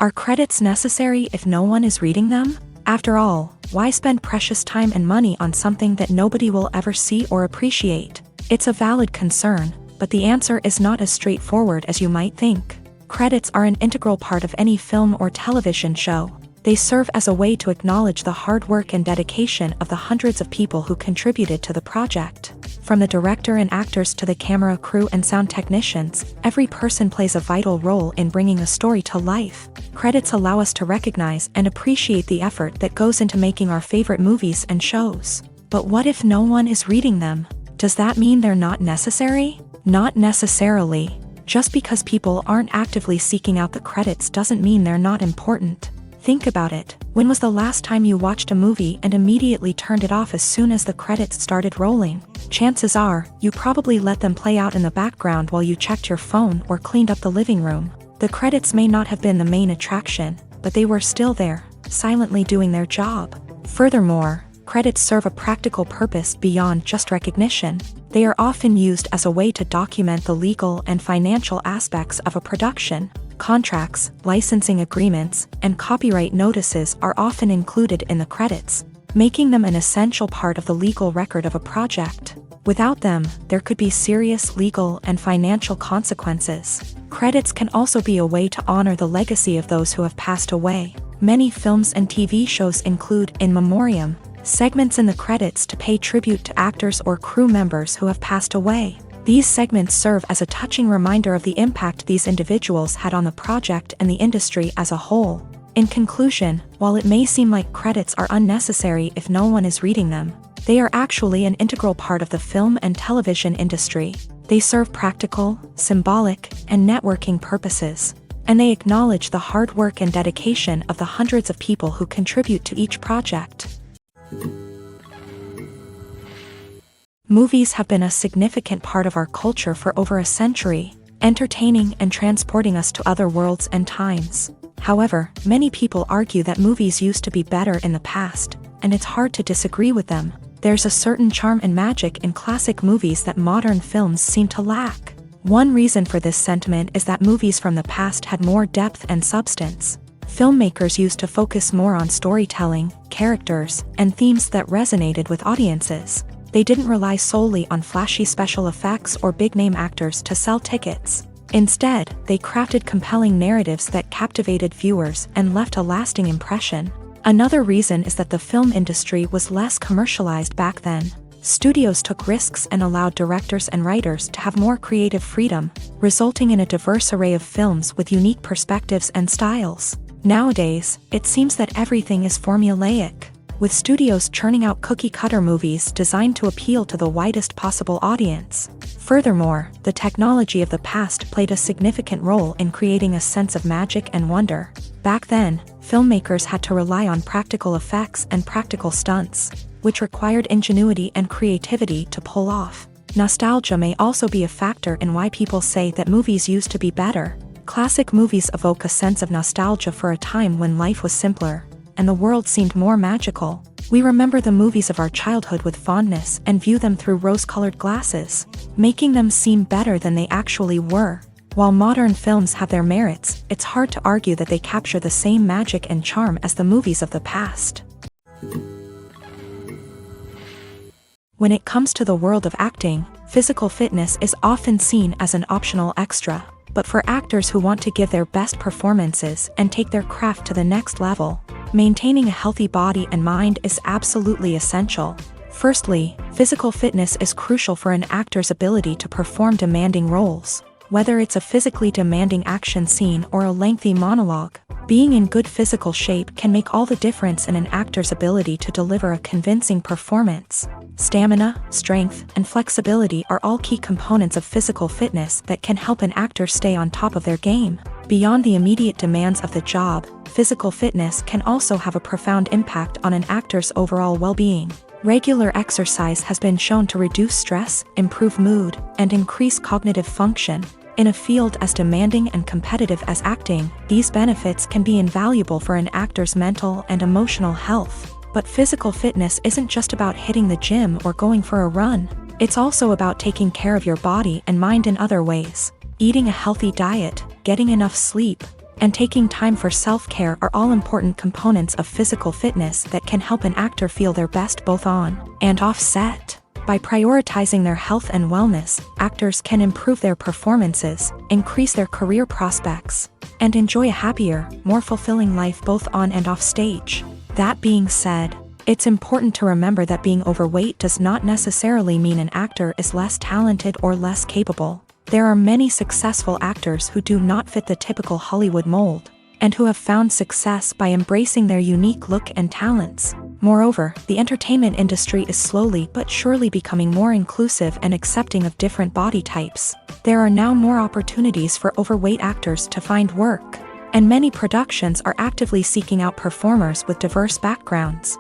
Are credits necessary if no one is reading them? After all, why spend precious time and money on something that nobody will ever see or appreciate? It's a valid concern, but the answer is not as straightforward as you might think. Credits are an integral part of any film or television show. They serve as a way to acknowledge the hard work and dedication of the hundreds of people who contributed to the project. From the director and actors to the camera crew and sound technicians, every person plays a vital role in bringing a story to life. Credits allow us to recognize and appreciate the effort that goes into making our favorite movies and shows. But what if no one is reading them? Does that mean they're not necessary? Not necessarily. Just because people aren't actively seeking out the credits doesn't mean they're not important. Think about it. When was the last time you watched a movie and immediately turned it off as soon as the credits started rolling? Chances are, you probably let them play out in the background while you checked your phone or cleaned up the living room. The credits may not have been the main attraction, but they were still there, silently doing their job. Furthermore, credits serve a practical purpose beyond just recognition. They are often used as a way to document the legal and financial aspects of a production. Contracts, licensing agreements, and copyright notices are often included in the credits, making them an essential part of the legal record of a project. Without them, there could be serious legal and financial consequences. Credits can also be a way to honor the legacy of those who have passed away. Many films and TV shows include in memoriam segments in the credits to pay tribute to actors or crew members who have passed away. These segments serve as a touching reminder of the impact these individuals had on the project and the industry as a whole. In conclusion, while it may seem like credits are unnecessary if no one is reading them, they are actually an integral part of the film and television industry. They serve practical, symbolic, and networking purposes, and they acknowledge the hard work and dedication of the hundreds of people who contribute to each project. Movies have been a significant part of our culture for over a century, entertaining and transporting us to other worlds and times. However, many people argue that movies used to be better in the past, and it's hard to disagree with them. There's a certain charm and magic in classic movies that modern films seem to lack. One reason for this sentiment is that movies from the past had more depth and substance. Filmmakers used to focus more on storytelling, characters, and themes that resonated with audiences. They didn't rely solely on flashy special effects or big-name actors to sell tickets. Instead, they crafted compelling narratives that captivated viewers and left a lasting impression. Another reason is that the film industry was less commercialized back then. Studios took risks and allowed directors and writers to have more creative freedom, resulting in a diverse array of films with unique perspectives and styles. Nowadays, it seems that everything is formulaic, with studios churning out cookie-cutter movies designed to appeal to the widest possible audience. Furthermore, the technology of the past played a significant role in creating a sense of magic and wonder. Back then, filmmakers had to rely on practical effects and practical stunts, which required ingenuity and creativity to pull off. Nostalgia may also be a factor in why people say that movies used to be better. Classic movies evoke a sense of nostalgia for a time when life was simpler, and the world seemed more magical. We remember the movies of our childhood with fondness and view them through rose-colored glasses, making them seem better than they actually were. While modern films have their merits, it's hard to argue that they capture the same magic and charm as the movies of the past. When it comes to the world of acting, physical fitness is often seen as an optional extra. But for actors who want to give their best performances and take their craft to the next level, maintaining a healthy body and mind is absolutely essential. Firstly, physical fitness is crucial for an actor's ability to perform demanding roles. Whether it's a physically demanding action scene or a lengthy monologue, being in good physical shape can make all the difference in an actor's ability to deliver a convincing performance. Stamina, strength, and flexibility are all key components of physical fitness that can help an actor stay on top of their game. Beyond the immediate demands of the job, physical fitness can also have a profound impact on an actor's overall well-being. Regular exercise has been shown to reduce stress, improve mood, and increase cognitive function. In a field as demanding and competitive as acting, these benefits can be invaluable for an actor's mental and emotional health. But physical fitness isn't just about hitting the gym or going for a run. It's also about taking care of your body and mind in other ways. Eating a healthy diet, getting enough sleep, and taking time for self-care are all important components of physical fitness that can help an actor feel their best both on and off set. By prioritizing their health and wellness, actors can improve their performances, increase their career prospects, and enjoy a happier, more fulfilling life both on and off stage. That being said, it's important to remember that being overweight does not necessarily mean an actor is less talented or less capable. There are many successful actors who do not fit the typical Hollywood mold, and who have found success by embracing their unique look and talents. Moreover, the entertainment industry is slowly but surely becoming more inclusive and accepting of different body types. There are now more opportunities for overweight actors to find work, and many productions are actively seeking out performers with diverse backgrounds.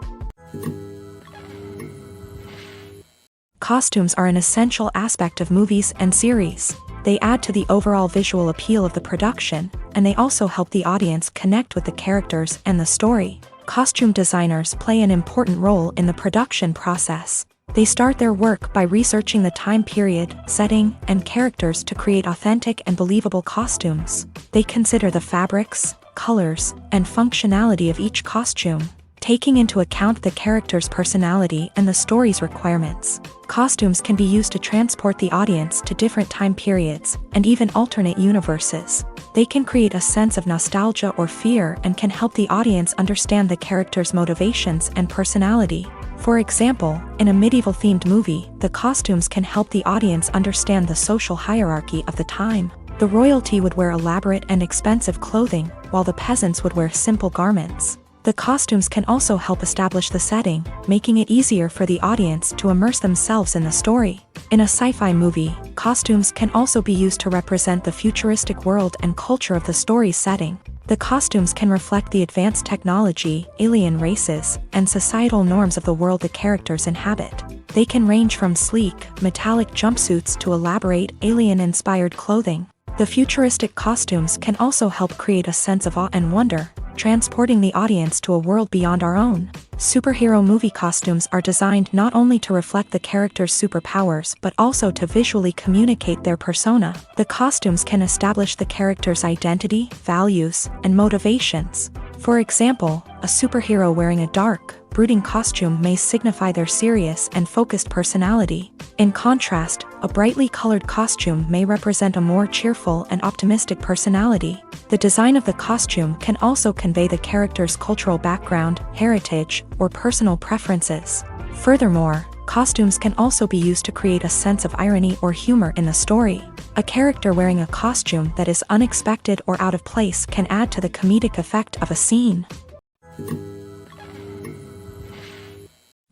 Costumes are an essential aspect of movies and series. They add to the overall visual appeal of the production, and they also help the audience connect with the characters and the story. Costume designers play an important role in the production process. They start their work by researching the time period, setting, and characters to create authentic and believable costumes. They consider the fabrics, colors, and functionality of each costume, taking into account the character's personality and the story's requirements. Costumes can be used to transport the audience to different time periods and even alternate universes. They can create a sense of nostalgia or fear and can help the audience understand the character's motivations and personality. For example, in a medieval-themed movie, the costumes can help the audience understand the social hierarchy of the time. The royalty would wear elaborate and expensive clothing, while the peasants would wear simple garments. The costumes can also help establish the setting, making it easier for the audience to immerse themselves in the story. In a sci-fi movie, costumes can also be used to represent the futuristic world and culture of the story's setting. The costumes can reflect the advanced technology, alien races, and societal norms of the world the characters inhabit. They can range from sleek, metallic jumpsuits to elaborate, alien-inspired clothing. The futuristic costumes can also help create a sense of awe and wonder, transporting the audience to a world beyond our own. Superhero movie costumes are designed not only to reflect the character's superpowers but also to visually communicate their persona. The costumes can establish the character's identity, values, and motivations. For example, a superhero wearing a dark, brooding costume may signify their serious and focused personality. In contrast, a brightly colored costume may represent a more cheerful and optimistic personality. The design of the costume can also convey the character's cultural background, heritage, or personal preferences. Furthermore, costumes can also be used to create a sense of irony or humor in the story. A character wearing a costume that is unexpected or out of place can add to the comedic effect of a scene.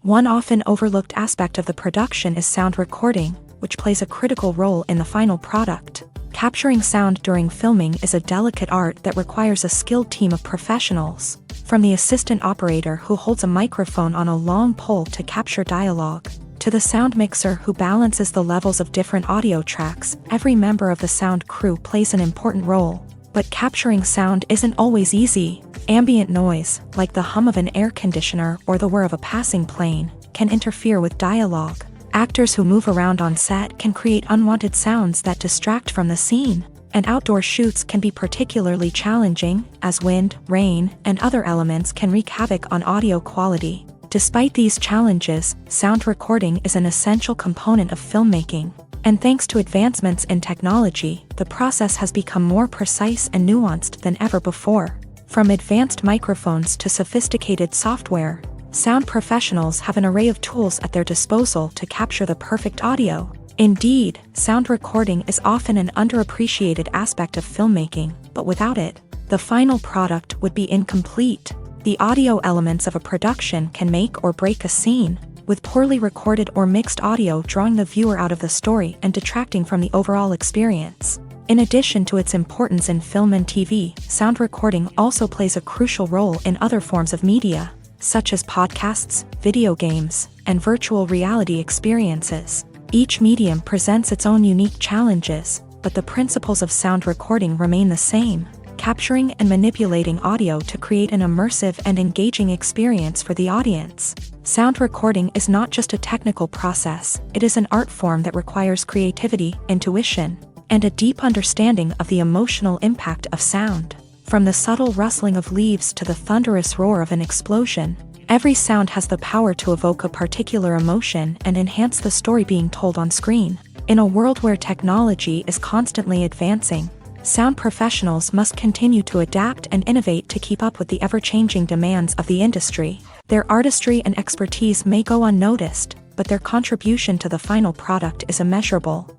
One often overlooked aspect of the production is sound recording, which plays a critical role in the final product. Capturing sound during filming is a delicate art that requires a skilled team of professionals. From the assistant operator who holds a microphone on a long pole to capture dialogue, to the sound mixer who balances the levels of different audio tracks, every member of the sound crew plays an important role. But capturing sound isn't always easy. Ambient noise, like the hum of an air conditioner or the whir of a passing plane, can interfere with dialogue. Actors who move around on set can create unwanted sounds that distract from the scene. And outdoor shoots can be particularly challenging, as wind, rain, and other elements can wreak havoc on audio quality. Despite these challenges, sound recording is an essential component of filmmaking. And thanks to advancements in technology, the process has become more precise and nuanced than ever before. From advanced microphones to sophisticated software, sound professionals have an array of tools at their disposal to capture the perfect audio. Indeed, sound recording is often an underappreciated aspect of filmmaking, but without it, the final product would be incomplete. The audio elements of a production can make or break a scene, with poorly recorded or mixed audio drawing the viewer out of the story and detracting from the overall experience. In addition to its importance in film and TV, sound recording also plays a crucial role in other forms of media, such as podcasts, video games, and virtual reality experiences. Each medium presents its own unique challenges, but the principles of sound recording remain the same: capturing and manipulating audio to create an immersive and engaging experience for the audience. Sound recording is not just a technical process, it is an art form that requires creativity, intuition, and a deep understanding of the emotional impact of sound. From the subtle rustling of leaves to the thunderous roar of an explosion, every sound has the power to evoke a particular emotion and enhance the story being told on screen. In a world where technology is constantly advancing, sound professionals must continue to adapt and innovate to keep up with the ever-changing demands of the industry. Their artistry and expertise may go unnoticed, but their contribution to the final product is immeasurable.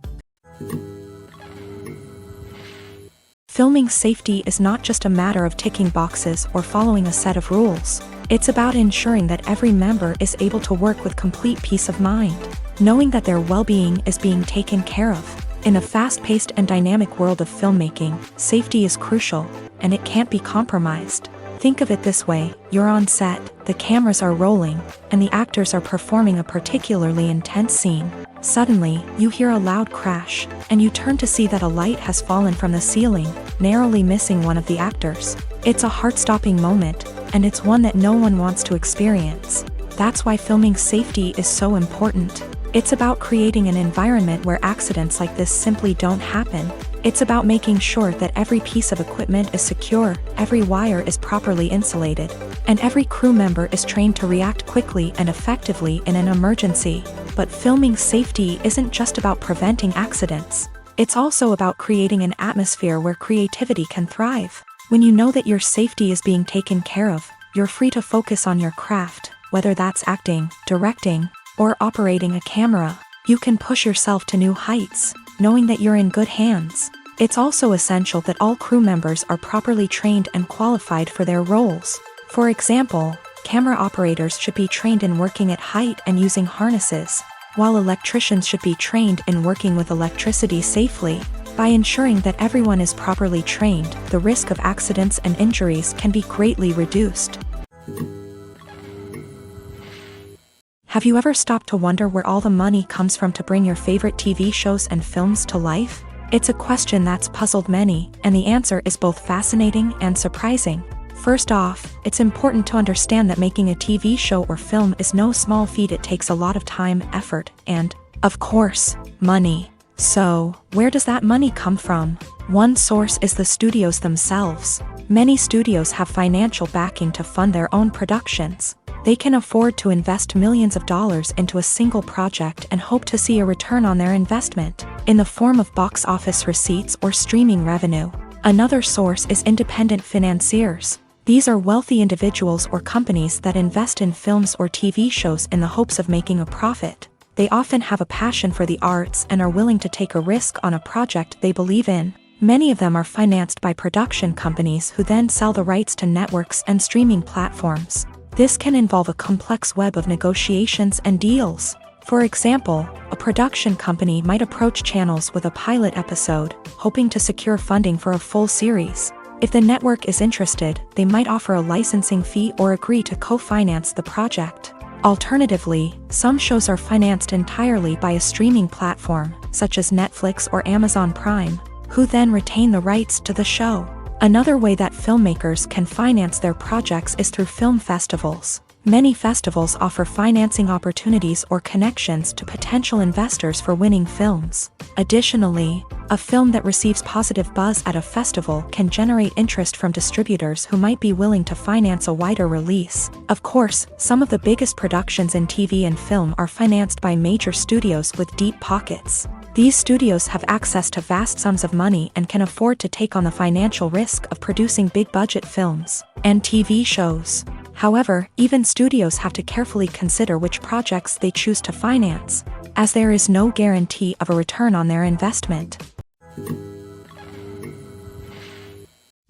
Filming safety is not just a matter of ticking boxes or following a set of rules. It's about ensuring that every member is able to work with complete peace of mind, knowing that their well-being is being taken care of. In a fast-paced and dynamic world of filmmaking, safety is crucial, and it can't be compromised. Think of it this way: you're on set, the cameras are rolling, and the actors are performing a particularly intense scene. Suddenly, you hear a loud crash, and you turn to see that a light has fallen from the ceiling, narrowly missing one of the actors. It's a heart-stopping moment, and it's one that no one wants to experience. That's why filming safety is so important. It's about creating an environment where accidents like this simply don't happen. It's about making sure that every piece of equipment is secure, every wire is properly insulated, and every crew member is trained to react quickly and effectively in an emergency. But filming safety isn't just about preventing accidents. It's also about creating an atmosphere where creativity can thrive. When you know that your safety is being taken care of, you're free to focus on your craft, whether that's acting, directing, or operating a camera. You can push yourself to new heights, knowing that you're in good hands. It's also essential that all crew members are properly trained and qualified for their roles. For example, camera operators should be trained in working at height and using harnesses, while electricians should be trained in working with electricity safely. By ensuring that everyone is properly trained, the risk of accidents and injuries can be greatly reduced. Have you ever stopped to wonder where all the money comes from to bring your favorite TV shows and films to life? It's a question that's puzzled many, and the answer is both fascinating and surprising. First off, it's important to understand that making a TV show or film is no small feat. It takes a lot of time, effort, and, of course, money. So, where does that money come from? One source is the studios themselves. Many studios have financial backing to fund their own productions. They can afford to invest millions of dollars into a single project and hope to see a return on their investment, in the form of box office receipts or streaming revenue. Another source is independent financiers. These are wealthy individuals or companies that invest in films or TV shows in the hopes of making a profit. They often have a passion for the arts and are willing to take a risk on a project they believe in. Many of them are financed by production companies who then sell the rights to networks and streaming platforms. This can involve a complex web of negotiations and deals. For example, a production company might approach channels with a pilot episode, hoping to secure funding for a full series. If the network is interested, they might offer a licensing fee or agree to co-finance the project. Alternatively, some shows are financed entirely by a streaming platform, such as Netflix or Amazon Prime, who then retain the rights to the show. Another way that filmmakers can finance their projects is through film festivals. Many festivals offer financing opportunities or connections to potential investors for winning films. Additionally, a film that receives positive buzz at a festival can generate interest from distributors who might be willing to finance a wider release. Of course, some of the biggest productions in TV and film are financed by major studios with deep pockets. These studios have access to vast sums of money and can afford to take on the financial risk of producing big-budget films and TV shows. However, even studios have to carefully consider which projects they choose to finance, as there is no guarantee of a return on their investment.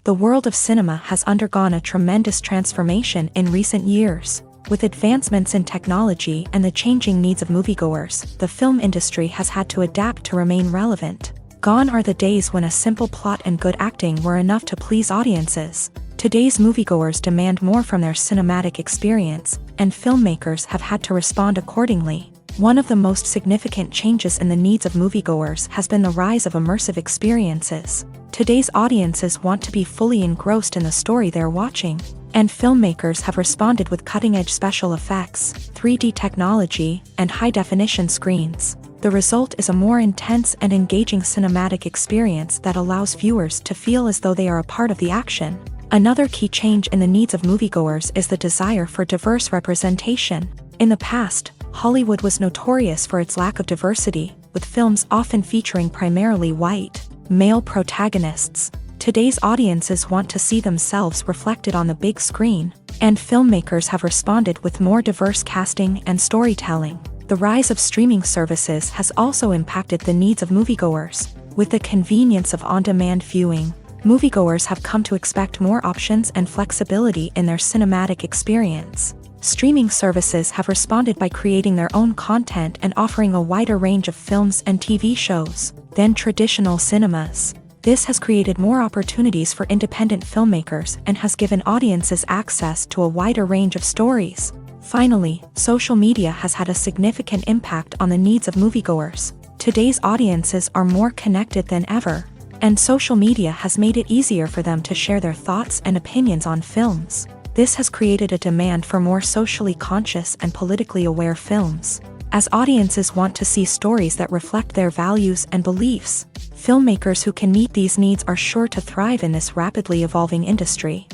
The world of cinema has undergone a tremendous transformation in recent years. With advancements in technology and the changing needs of moviegoers, the film industry has had to adapt to remain relevant. Gone are the days when a simple plot and good acting were enough to please audiences. Today's moviegoers demand more from their cinematic experience, and filmmakers have had to respond accordingly. One of the most significant changes in the needs of moviegoers has been the rise of immersive experiences. Today's audiences want to be fully engrossed in the story they're watching, and filmmakers have responded with cutting-edge special effects, 3D technology, and high-definition screens. The result is a more intense and engaging cinematic experience that allows viewers to feel as though they are a part of the action. Another key change in the needs of moviegoers is the desire for diverse representation. In the past, Hollywood was notorious for its lack of diversity, with films often featuring primarily white, male protagonists. Today's audiences want to see themselves reflected on the big screen, and filmmakers have responded with more diverse casting and storytelling. The rise of streaming services has also impacted the needs of moviegoers. With the convenience of on-demand viewing, moviegoers have come to expect more options and flexibility in their cinematic experience. Streaming services have responded by creating their own content and offering a wider range of films and TV shows than traditional cinemas. This has created more opportunities for independent filmmakers and has given audiences access to a wider range of stories. Finally, social media has had a significant impact on the needs of moviegoers. Today's audiences are more connected than ever, and social media has made it easier for them to share their thoughts and opinions on films. This has created a demand for more socially conscious and politically aware films. As audiences want to see stories that reflect their values and beliefs, filmmakers who can meet these needs are sure to thrive in this rapidly evolving industry.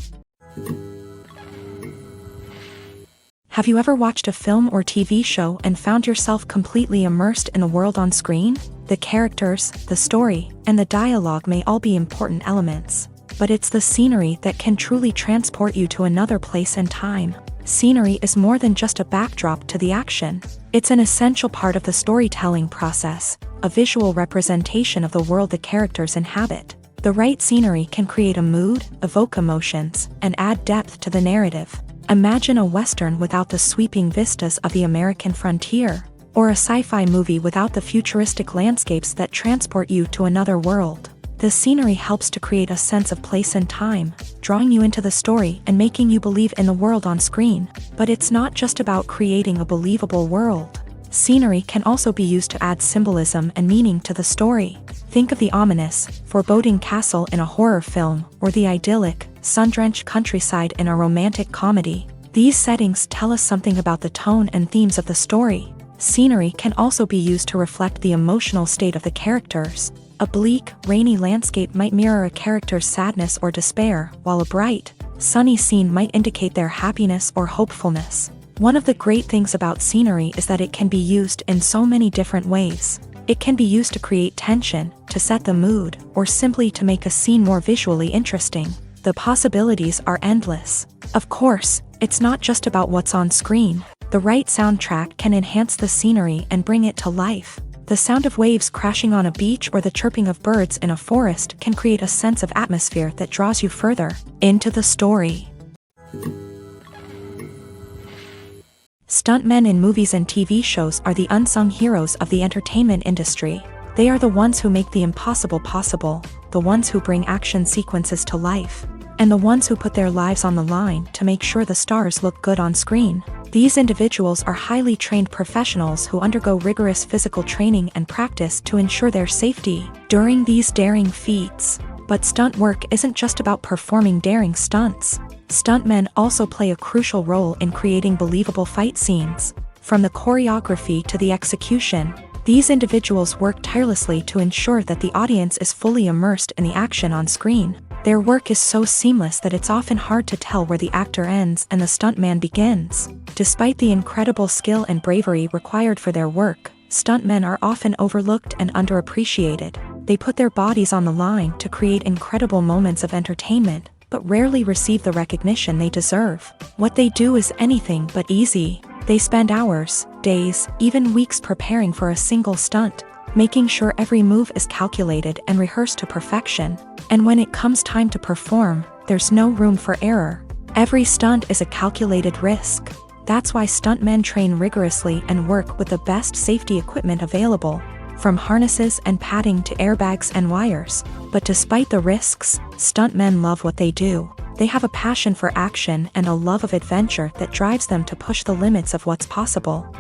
Have you ever watched a film or TV show and found yourself completely immersed in the world on screen? The characters, the story, and the dialogue may all be important elements, but it's the scenery that can truly transport you to another place and time. Scenery is more than just a backdrop to the action. It's an essential part of the storytelling process, a visual representation of the world the characters inhabit. The right scenery can create a mood, evoke emotions, and add depth to the narrative. Imagine a Western without the sweeping vistas of the American frontier, or a sci-fi movie without the futuristic landscapes that transport you to another world. The scenery helps to create a sense of place and time, drawing you into the story and making you believe in the world on screen. But it's not just about creating a believable world. Scenery can also be used to add symbolism and meaning to the story. Think of the ominous, foreboding castle in a horror film, or the idyllic, sun-drenched countryside in a romantic comedy. These settings tell us something about the tone and themes of the story. Scenery can also be used to reflect the emotional state of the characters. A bleak, rainy landscape might mirror a character's sadness or despair, while a bright, sunny scene might indicate their happiness or hopefulness. One of the great things about scenery is that it can be used in so many different ways. It can be used to create tension, to set the mood, or simply to make a scene more visually interesting. The possibilities are endless. Of course, it's not just about what's on screen. The right soundtrack can enhance the scenery and bring it to life. The sound of waves crashing on a beach or the chirping of birds in a forest can create a sense of atmosphere that draws you further into the story. Stuntmen in movies and TV shows are the unsung heroes of the entertainment industry. They are the ones who make the impossible possible, the ones who bring action sequences to life, and the ones who put their lives on the line to make sure the stars look good on screen. These individuals are highly trained professionals who undergo rigorous physical training and practice to ensure their safety during these daring feats. But stunt work isn't just about performing daring stunts. Stuntmen also play a crucial role in creating believable fight scenes. From the choreography to the execution, these individuals work tirelessly to ensure that the audience is fully immersed in the action on screen. Their work is so seamless that it's often hard to tell where the actor ends and the stuntman begins. Despite the incredible skill and bravery required for their work, stuntmen are often overlooked and underappreciated. They put their bodies on the line to create incredible moments of entertainment, but rarely receive the recognition they deserve. What they do is anything but easy. They spend hours, days, even weeks preparing for a single stunt, making sure every move is calculated and rehearsed to perfection. And when it comes time to perform, there's no room for error. Every stunt is a calculated risk. That's why stuntmen train rigorously and work with the best safety equipment available, from harnesses and padding to airbags and wires. But despite the risks, stuntmen love what they do. They have a passion for action and a love of adventure that drives them to push the limits of what's possible.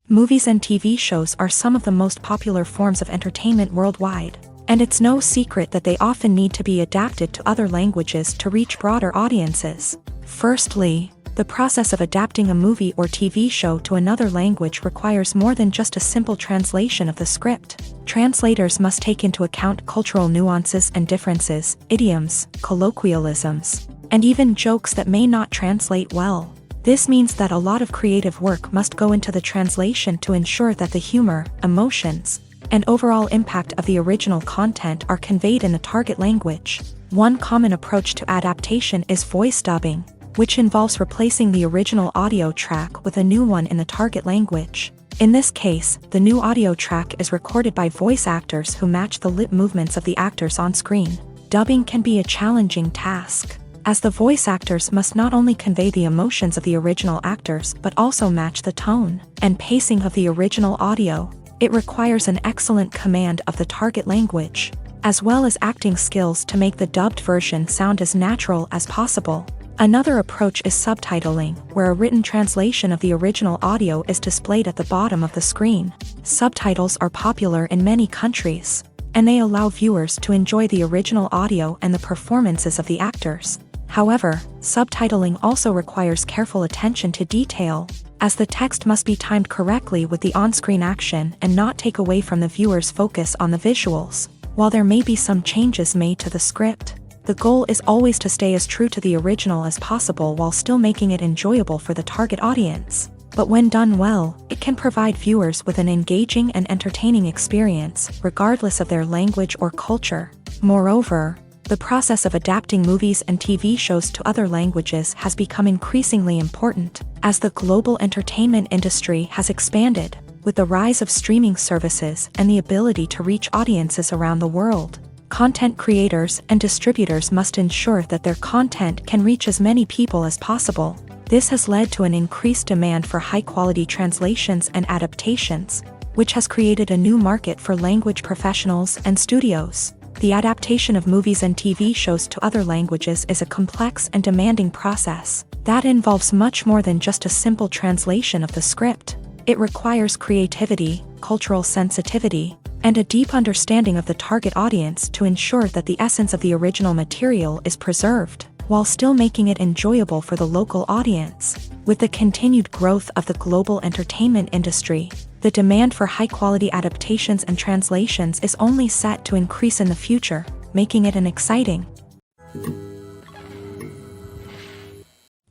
Movies and TV shows are some of the most popular forms of entertainment worldwide, and it's no secret that they often need to be adapted to other languages to reach broader audiences. Firstly, the process of adapting a movie or TV show to another language requires more than just a simple translation of the script. Translators must take into account cultural nuances and differences, idioms, colloquialisms, and even jokes that may not translate well. This means that a lot of creative work must go into the translation to ensure that the humor, emotions, and overall impact of the original content are conveyed in the target language. One common approach to adaptation is voice dubbing, which involves replacing the original audio track with a new one in the target language. In this case, the new audio track is recorded by voice actors who match the lip movements of the actors on screen. Dubbing can be a challenging task, as the voice actors must not only convey the emotions of the original actors but also match the tone and pacing of the original audio. It requires an excellent command of the target language, as well as acting skills to make the dubbed version sound as natural as possible. Another approach is subtitling, where a written translation of the original audio is displayed at the bottom of the screen. Subtitles are popular in many countries, and they allow viewers to enjoy the original audio and the performances of the actors. However, subtitling also requires careful attention to detail, as the text must be timed correctly with the on-screen action and not take away from the viewer's focus on the visuals. While there may be some changes made to the script, the goal is always to stay as true to the original as possible while still making it enjoyable for the target audience. But when done well, it can provide viewers with an engaging and entertaining experience, regardless of their language or culture. Moreover, the process of adapting movies and TV shows to other languages has become increasingly important, as the global entertainment industry has expanded, with the rise of streaming services and the ability to reach audiences around the world. Content creators and distributors must ensure that their content can reach as many people as possible. This has led to an increased demand for high-quality translations and adaptations, which has created a new market for language professionals and studios. The adaptation of movies and TV shows to other languages is a complex and demanding process that involves much more than just a simple translation of the script. It requires creativity, cultural sensitivity, and a deep understanding of the target audience to ensure that the essence of the original material is preserved, while still making it enjoyable for the local audience. With the continued growth of the global entertainment industry, the demand for high-quality adaptations and translations is only set to increase in the future, making it an exciting.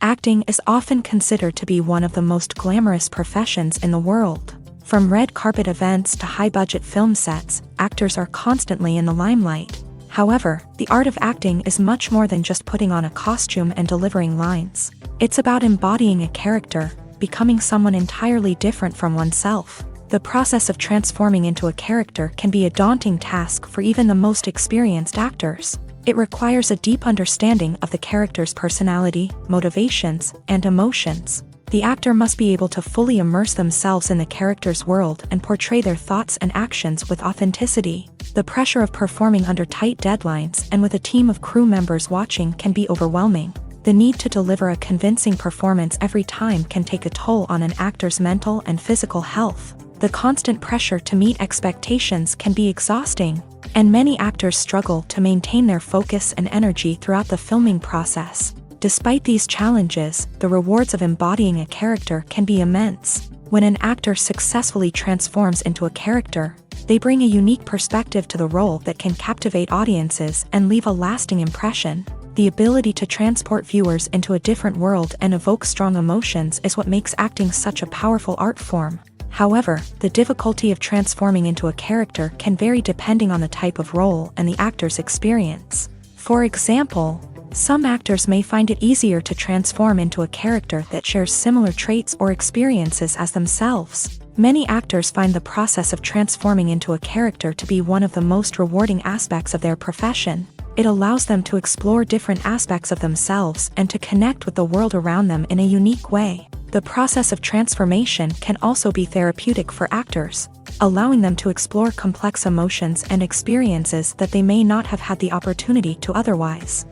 Acting is often considered to be one of the most glamorous professions in the world. From red carpet events to high-budget film sets, actors are constantly in the limelight. However, the art of acting is much more than just putting on a costume and delivering lines. It's about embodying a character, becoming someone entirely different from oneself. The process of transforming into a character can be a daunting task for even the most experienced actors. It requires a deep understanding of the character's personality, motivations, and emotions. The actor must be able to fully immerse themselves in the character's world and portray their thoughts and actions with authenticity. The pressure of performing under tight deadlines and with a team of crew members watching can be overwhelming. The need to deliver a convincing performance every time can take a toll on an actor's mental and physical health. The constant pressure to meet expectations can be exhausting, and many actors struggle to maintain their focus and energy throughout the filming process. Despite these challenges, the rewards of embodying a character can be immense. When an actor successfully transforms into a character, they bring a unique perspective to the role that can captivate audiences and leave a lasting impression. The ability to transport viewers into a different world and evoke strong emotions is what makes acting such a powerful art form. However, the difficulty of transforming into a character can vary depending on the type of role and the actor's experience. For example, some actors may find it easier to transform into a character that shares similar traits or experiences as themselves. Many actors find the process of transforming into a character to be one of the most rewarding aspects of their profession. It allows them to explore different aspects of themselves and to connect with the world around them in a unique way. The process of transformation can also be therapeutic for actors, allowing them to explore complex emotions and experiences that they may not have had the opportunity to otherwise.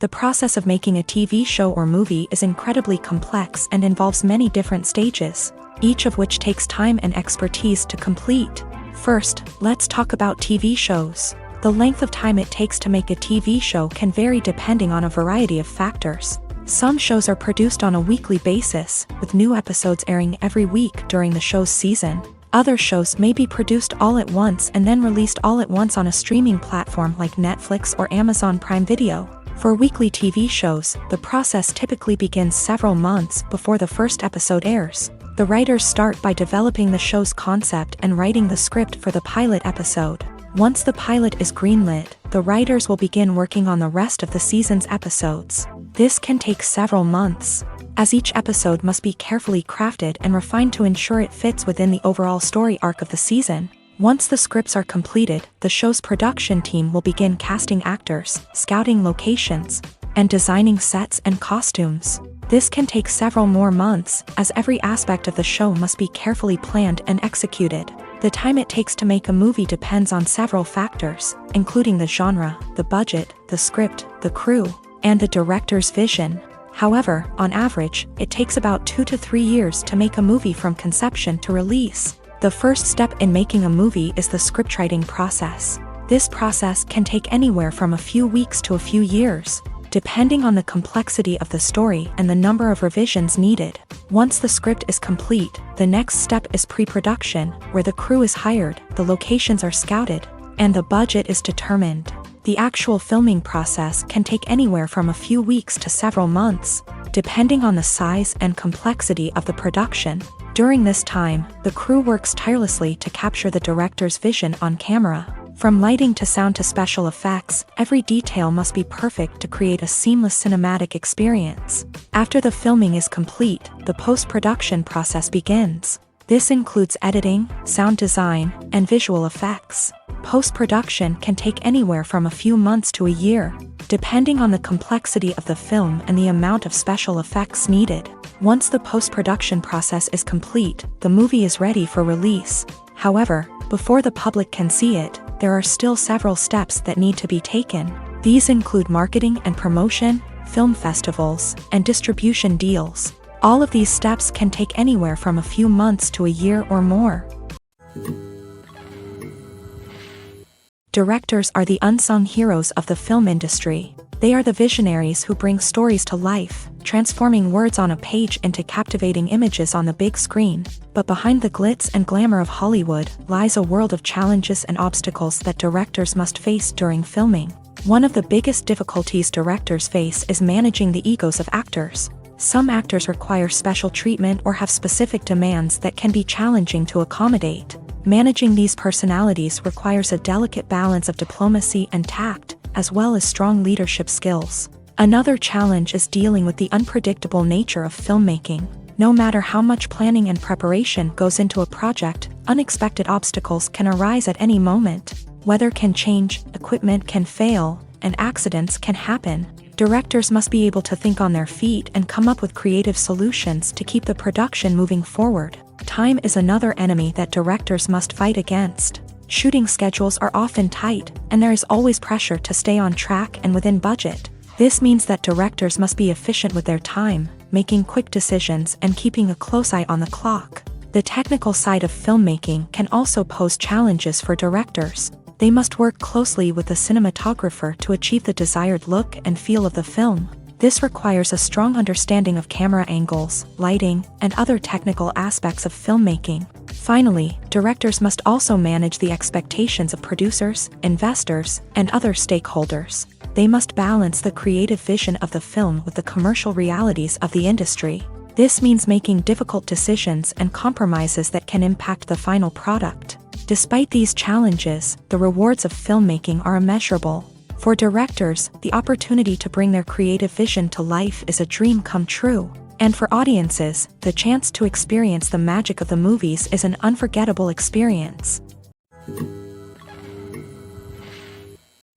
The process of making a TV show or movie is incredibly complex and involves many different stages, each of which takes time and expertise to complete. First, let's talk about TV shows. The length of time it takes to make a TV show can vary depending on a variety of factors. Some shows are produced on a weekly basis, with new episodes airing every week during the show's season. Other shows may be produced all at once and then released all at once on a streaming platform like Netflix or Amazon Prime Video. For weekly TV shows, the process typically begins several months before the first episode airs. The writers start by developing the show's concept and writing the script for the pilot episode. Once the pilot is greenlit, the writers will begin working on the rest of the season's episodes. This can take several months, as each episode must be carefully crafted and refined to ensure it fits within the overall story arc of the season. Once the scripts are completed, the show's production team will begin casting actors, scouting locations, and designing sets and costumes. This can take several more months, as every aspect of the show must be carefully planned and executed. The time it takes to make a movie depends on several factors, including the genre, the budget, the script, the crew, and the director's vision. However, on average, it takes about 2 to 3 years to make a movie from conception to release. The first step in making a movie is the scriptwriting process. This process can take anywhere from a few weeks to a few years, depending on the complexity of the story and the number of revisions needed. Once the script is complete, the next step is pre-production, where the crew is hired, the locations are scouted, and the budget is determined. The actual filming process can take anywhere from a few weeks to several months, depending on the size and complexity of the production. During this time, the crew works tirelessly to capture the director's vision on camera. From lighting to sound to special effects, every detail must be perfect to create a seamless cinematic experience. After the filming is complete, the post-production process begins. This includes editing, sound design, and visual effects. Post-production can take anywhere from a few months to a year, depending on the complexity of the film and the amount of special effects needed. Once the post-production process is complete, the movie is ready for release. However, before the public can see it, there are still several steps that need to be taken. These include marketing and promotion, film festivals, and distribution deals. All of these steps can take anywhere from a few months to a year or more. Directors are the unsung heroes of the film industry. They are the visionaries who bring stories to life, transforming words on a page into captivating images on the big screen. But behind the glitz and glamour of Hollywood lies a world of challenges and obstacles that directors must face during filming. One of the biggest difficulties directors face is managing the egos of actors. Some actors require special treatment or have specific demands that can be challenging to accommodate. Managing these personalities requires a delicate balance of diplomacy and tact, as well as strong leadership skills. Another challenge is dealing with the unpredictable nature of filmmaking. No matter how much planning and preparation goes into a project, unexpected obstacles can arise at any moment. Weather can change, equipment can fail, and accidents can happen. Directors must be able to think on their feet and come up with creative solutions to keep the production moving forward. Time is another enemy that directors must fight against. Shooting schedules are often tight, and there is always pressure to stay on track and within budget. This means that directors must be efficient with their time, making quick decisions and keeping a close eye on the clock. The technical side of filmmaking can also pose challenges for directors. They must work closely with the cinematographer to achieve the desired look and feel of the film. This requires a strong understanding of camera angles, lighting, and other technical aspects of filmmaking. Finally, directors must also manage the expectations of producers, investors, and other stakeholders. They must balance the creative vision of the film with the commercial realities of the industry. This means making difficult decisions and compromises that can impact the final product. Despite these challenges, the rewards of filmmaking are immeasurable. For directors, the opportunity to bring their creative vision to life is a dream come true. And for audiences, the chance to experience the magic of the movies is an unforgettable experience.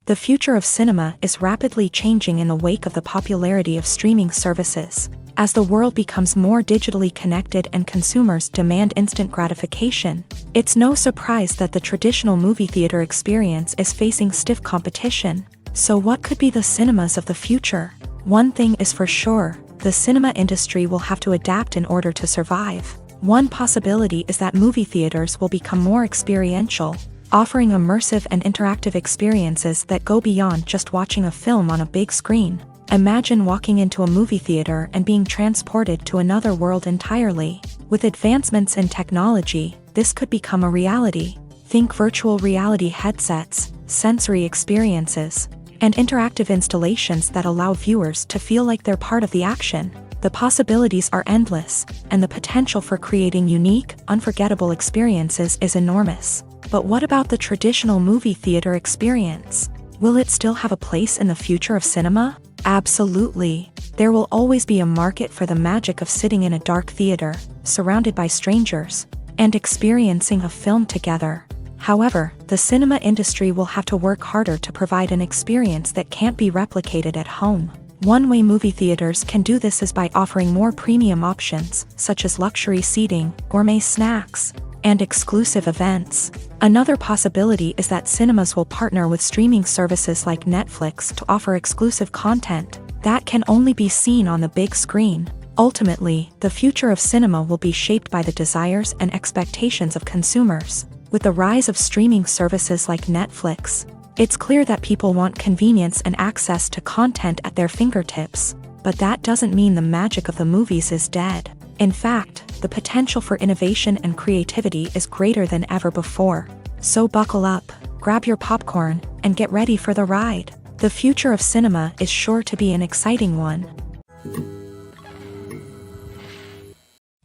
The future of cinema is rapidly changing in the wake of the popularity of streaming services. As the world becomes more digitally connected and consumers demand instant gratification, it's no surprise that the traditional movie theater experience is facing stiff competition. So what could be the cinemas of the future? One thing is for sure, the cinema industry will have to adapt in order to survive. One possibility is that movie theaters will become more experiential, offering immersive and interactive experiences that go beyond just watching a film on a big screen. Imagine walking into a movie theater and being transported to another world entirely. With advancements in technology, this could become a reality. Think virtual reality headsets, sensory experiences, and interactive installations that allow viewers to feel like they're part of the action. The possibilities are endless, and the potential for creating unique, unforgettable experiences is enormous. But what about the traditional movie theater experience? Will it still have a place in the future of cinema? Absolutely. There will always be a market for the magic of sitting in a dark theater, surrounded by strangers, and experiencing a film together. However, the cinema industry will have to work harder to provide an experience that can't be replicated at home. One way movie theaters can do this is by offering more premium options, such as luxury seating, gourmet snacks, and exclusive events. Another possibility is that cinemas will partner with streaming services like Netflix to offer exclusive content that can only be seen on the big screen. Ultimately, the future of cinema will be shaped by the desires and expectations of consumers. With the rise of streaming services like Netflix, it's clear that people want convenience and access to content at their fingertips. But that doesn't mean the magic of the movies is dead. In fact, the potential for innovation and creativity is greater than ever before. So buckle up, grab your popcorn, and get ready for the ride. The future of cinema is sure to be an exciting one.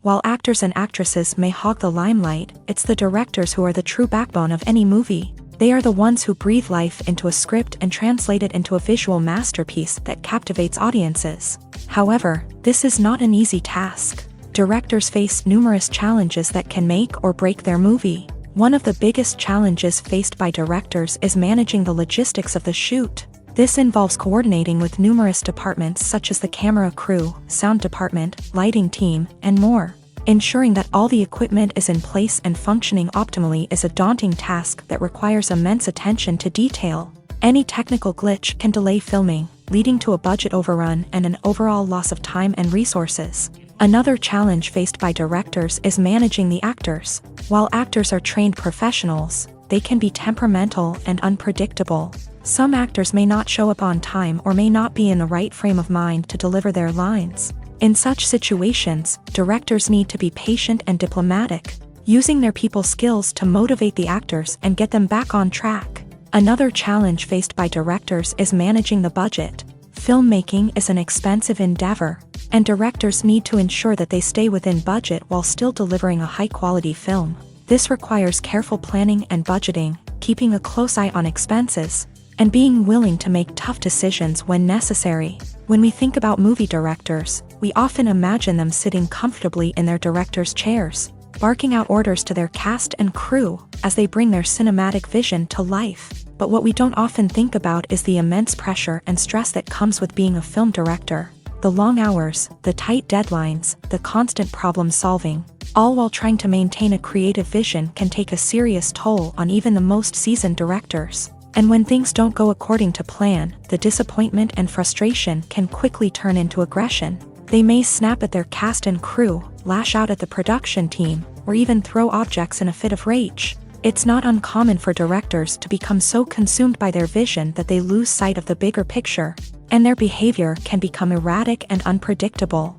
While actors and actresses may hog the limelight, it's the directors who are the true backbone of any movie. They are the ones who breathe life into a script and translate it into a visual masterpiece that captivates audiences. However, this is not an easy task. Directors face numerous challenges that can make or break their movie. One of the biggest challenges faced by directors is managing the logistics of the shoot. This involves coordinating with numerous departments such as the camera crew, sound department, lighting team, and more. Ensuring that all the equipment is in place and functioning optimally is a daunting task that requires immense attention to detail. Any technical glitch can delay filming, leading to a budget overrun and an overall loss of time and resources. Another challenge faced by directors is managing the actors. While actors are trained professionals, they can be temperamental and unpredictable. Some actors may not show up on time or may not be in the right frame of mind to deliver their lines. In such situations, directors need to be patient and diplomatic, using their people skills to motivate the actors and get them back on track. Another challenge faced by directors is managing the budget. Filmmaking is an expensive endeavor, and directors need to ensure that they stay within budget while still delivering a high-quality film. This requires careful planning and budgeting, keeping a close eye on expenses, and being willing to make tough decisions when necessary. When we think about movie directors, we often imagine them sitting comfortably in their director's chairs, barking out orders to their cast and crew as they bring their cinematic vision to life. But what we don't often think about is the immense pressure and stress that comes with being a film director. The long hours, the tight deadlines, the constant problem solving, all while trying to maintain a creative vision can take a serious toll on even the most seasoned directors. And when things don't go according to plan, the disappointment and frustration can quickly turn into aggression. They may snap at their cast and crew, lash out at the production team, or even throw objects in a fit of rage. It's not uncommon for directors to become so consumed by their vision that they lose sight of the bigger picture, and their behavior can become erratic and unpredictable.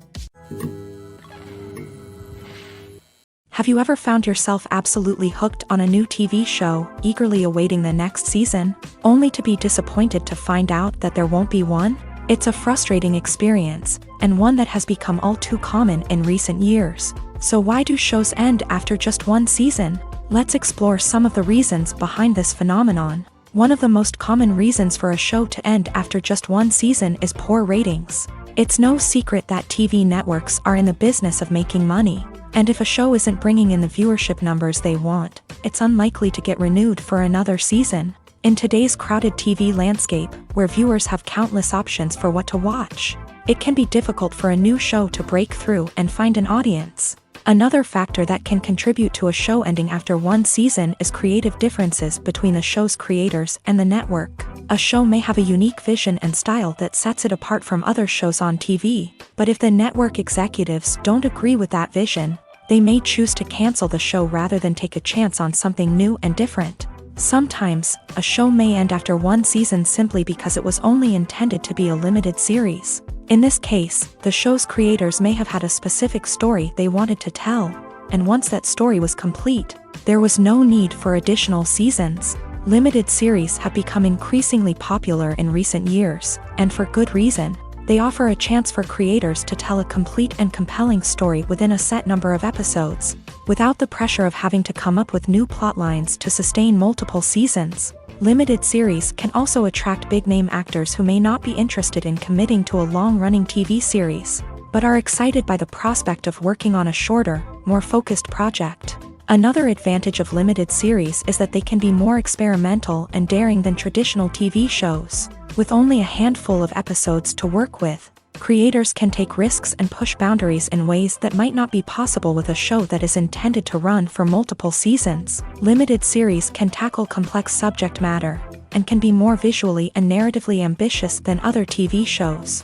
Have you ever found yourself absolutely hooked on a new TV show, eagerly awaiting the next season, only to be disappointed to find out that there won't be one? It's a frustrating experience, and one that has become all too common in recent years. So why do shows end after just one season? Let's explore some of the reasons behind this phenomenon. One of the most common reasons for a show to end after just one season is poor ratings. It's no secret that TV networks are in the business of making money, and if a show isn't bringing in the viewership numbers they want, it's unlikely to get renewed for another season. In today's crowded TV landscape, where viewers have countless options for what to watch, it can be difficult for a new show to break through and find an audience. Another factor that can contribute to a show ending after one season is creative differences between the show's creators and the network. A show may have a unique vision and style that sets it apart from other shows on TV, but if the network executives don't agree with that vision, they may choose to cancel the show rather than take a chance on something new and different. Sometimes, a show may end after one season simply because it was only intended to be a limited series. In this case, the show's creators may have had a specific story they wanted to tell, and once that story was complete, there was no need for additional seasons. Limited series have become increasingly popular in recent years, and for good reason. They offer a chance for creators to tell a complete and compelling story within a set number of episodes, without the pressure of having to come up with new plot lines to sustain multiple seasons. Limited series can also attract big-name actors who may not be interested in committing to a long-running TV series, but are excited by the prospect of working on a shorter, more focused project. Another advantage of limited series is that they can be more experimental and daring than traditional TV shows. With only a handful of episodes to work with, creators can take risks and push boundaries in ways that might not be possible with a show that is intended to run for multiple seasons. Limited series can tackle complex subject matter, and can be more visually and narratively ambitious than other TV shows.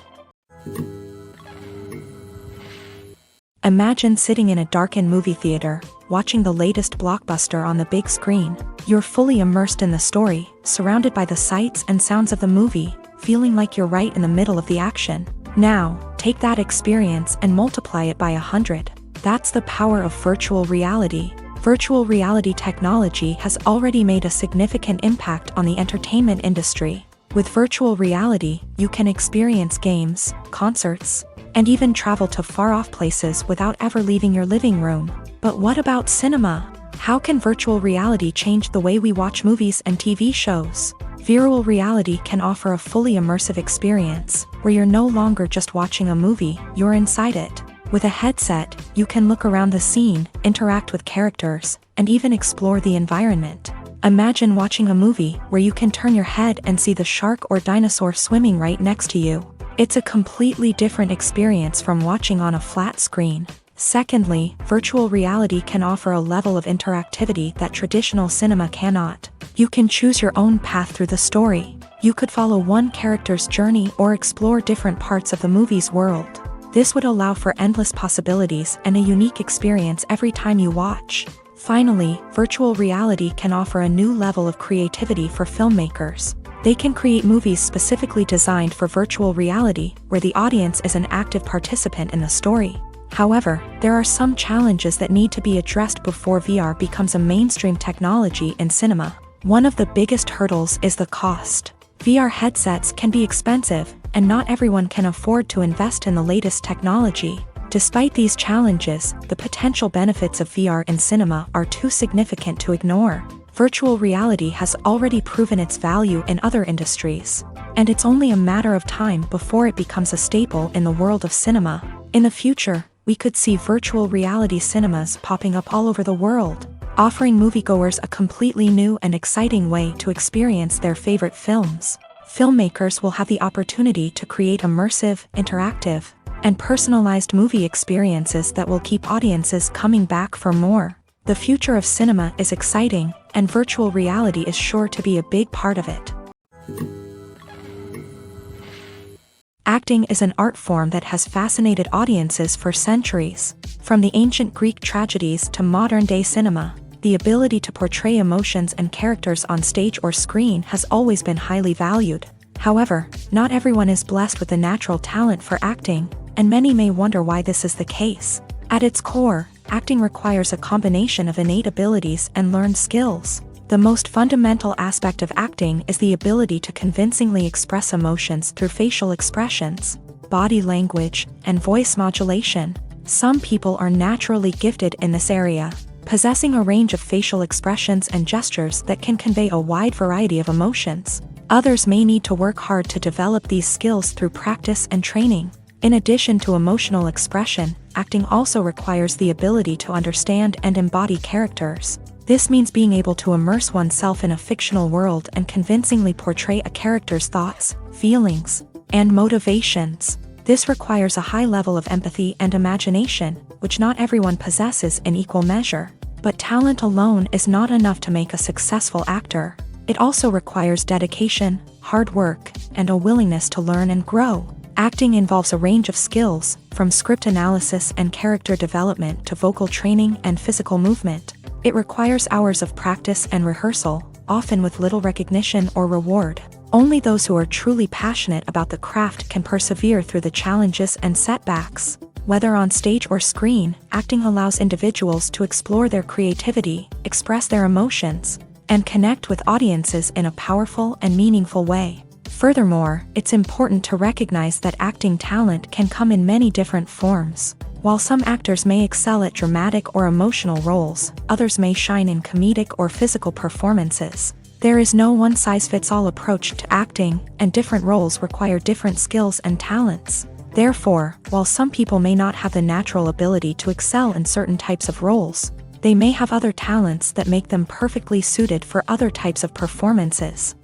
Imagine sitting in a darkened movie theater, watching the latest blockbuster on the big screen. You're fully immersed in the story, surrounded by the sights and sounds of the movie, feeling like you're right in the middle of the action. Now, take that experience and multiply it by 100. That's the power of virtual reality. Virtual reality technology has already made a significant impact on the entertainment industry. With virtual reality, you can experience games, concerts, and even travel to far-off places without ever leaving your living room. But what about cinema? How can virtual reality change the way we watch movies and TV shows? Virtual reality can offer a fully immersive experience, where you're no longer just watching a movie, you're inside it. With a headset, you can look around the scene, interact with characters, and even explore the environment. Imagine watching a movie where you can turn your head and see the shark or dinosaur swimming right next to you. It's a completely different experience from watching on a flat screen. Secondly, virtual reality can offer a level of interactivity that traditional cinema cannot. You can choose your own path through the story. You could follow one character's journey or explore different parts of the movie's world. This would allow for endless possibilities and a unique experience every time you watch. Finally, virtual reality can offer a new level of creativity for filmmakers. They can create movies specifically designed for virtual reality, where the audience is an active participant in the story. However, there are some challenges that need to be addressed before VR becomes a mainstream technology in cinema. One of the biggest hurdles is the cost. VR headsets can be expensive, and not everyone can afford to invest in the latest technology. Despite these challenges, the potential benefits of VR in cinema are too significant to ignore. Virtual reality has already proven its value in other industries, and it's only a matter of time before it becomes a staple in the world of cinema. In the future, we could see virtual reality cinemas popping up all over the world, offering moviegoers a completely new and exciting way to experience their favorite films. Filmmakers will have the opportunity to create immersive, interactive, and personalized movie experiences that will keep audiences coming back for more. The future of cinema is exciting, and virtual reality is sure to be a big part of it. Acting is an art form that has fascinated audiences for centuries. From the ancient Greek tragedies to modern-day cinema, the ability to portray emotions and characters on stage or screen has always been highly valued. However, not everyone is blessed with a natural talent for acting, and many may wonder why this is the case. At its core, acting requires a combination of innate abilities and learned skills. The most fundamental aspect of acting is the ability to convincingly express emotions through facial expressions, body language, and voice modulation. Some people are naturally gifted in this area, possessing a range of facial expressions and gestures that can convey a wide variety of emotions. Others may need to work hard to develop these skills through practice and training. In addition to emotional expression, acting also requires the ability to understand and embody characters. This means being able to immerse oneself in a fictional world and convincingly portray a character's thoughts, feelings, and motivations. This requires a high level of empathy and imagination, which not everyone possesses in equal measure. But talent alone is not enough to make a successful actor. It also requires dedication, hard work, and a willingness to learn and grow. Acting involves a range of skills, from script analysis and character development to vocal training and physical movement. It requires hours of practice and rehearsal, often with little recognition or reward. Only those who are truly passionate about the craft can persevere through the challenges and setbacks. Whether on stage or screen, acting allows individuals to explore their creativity, express their emotions, and connect with audiences in a powerful and meaningful way. Furthermore, it's important to recognize that acting talent can come in many different forms. While some actors may excel at dramatic or emotional roles, others may shine in comedic or physical performances. There is no one-size-fits-all approach to acting, and different roles require different skills and talents. Therefore, while some people may not have the natural ability to excel in certain types of roles, they may have other talents that make them perfectly suited for other types of performances.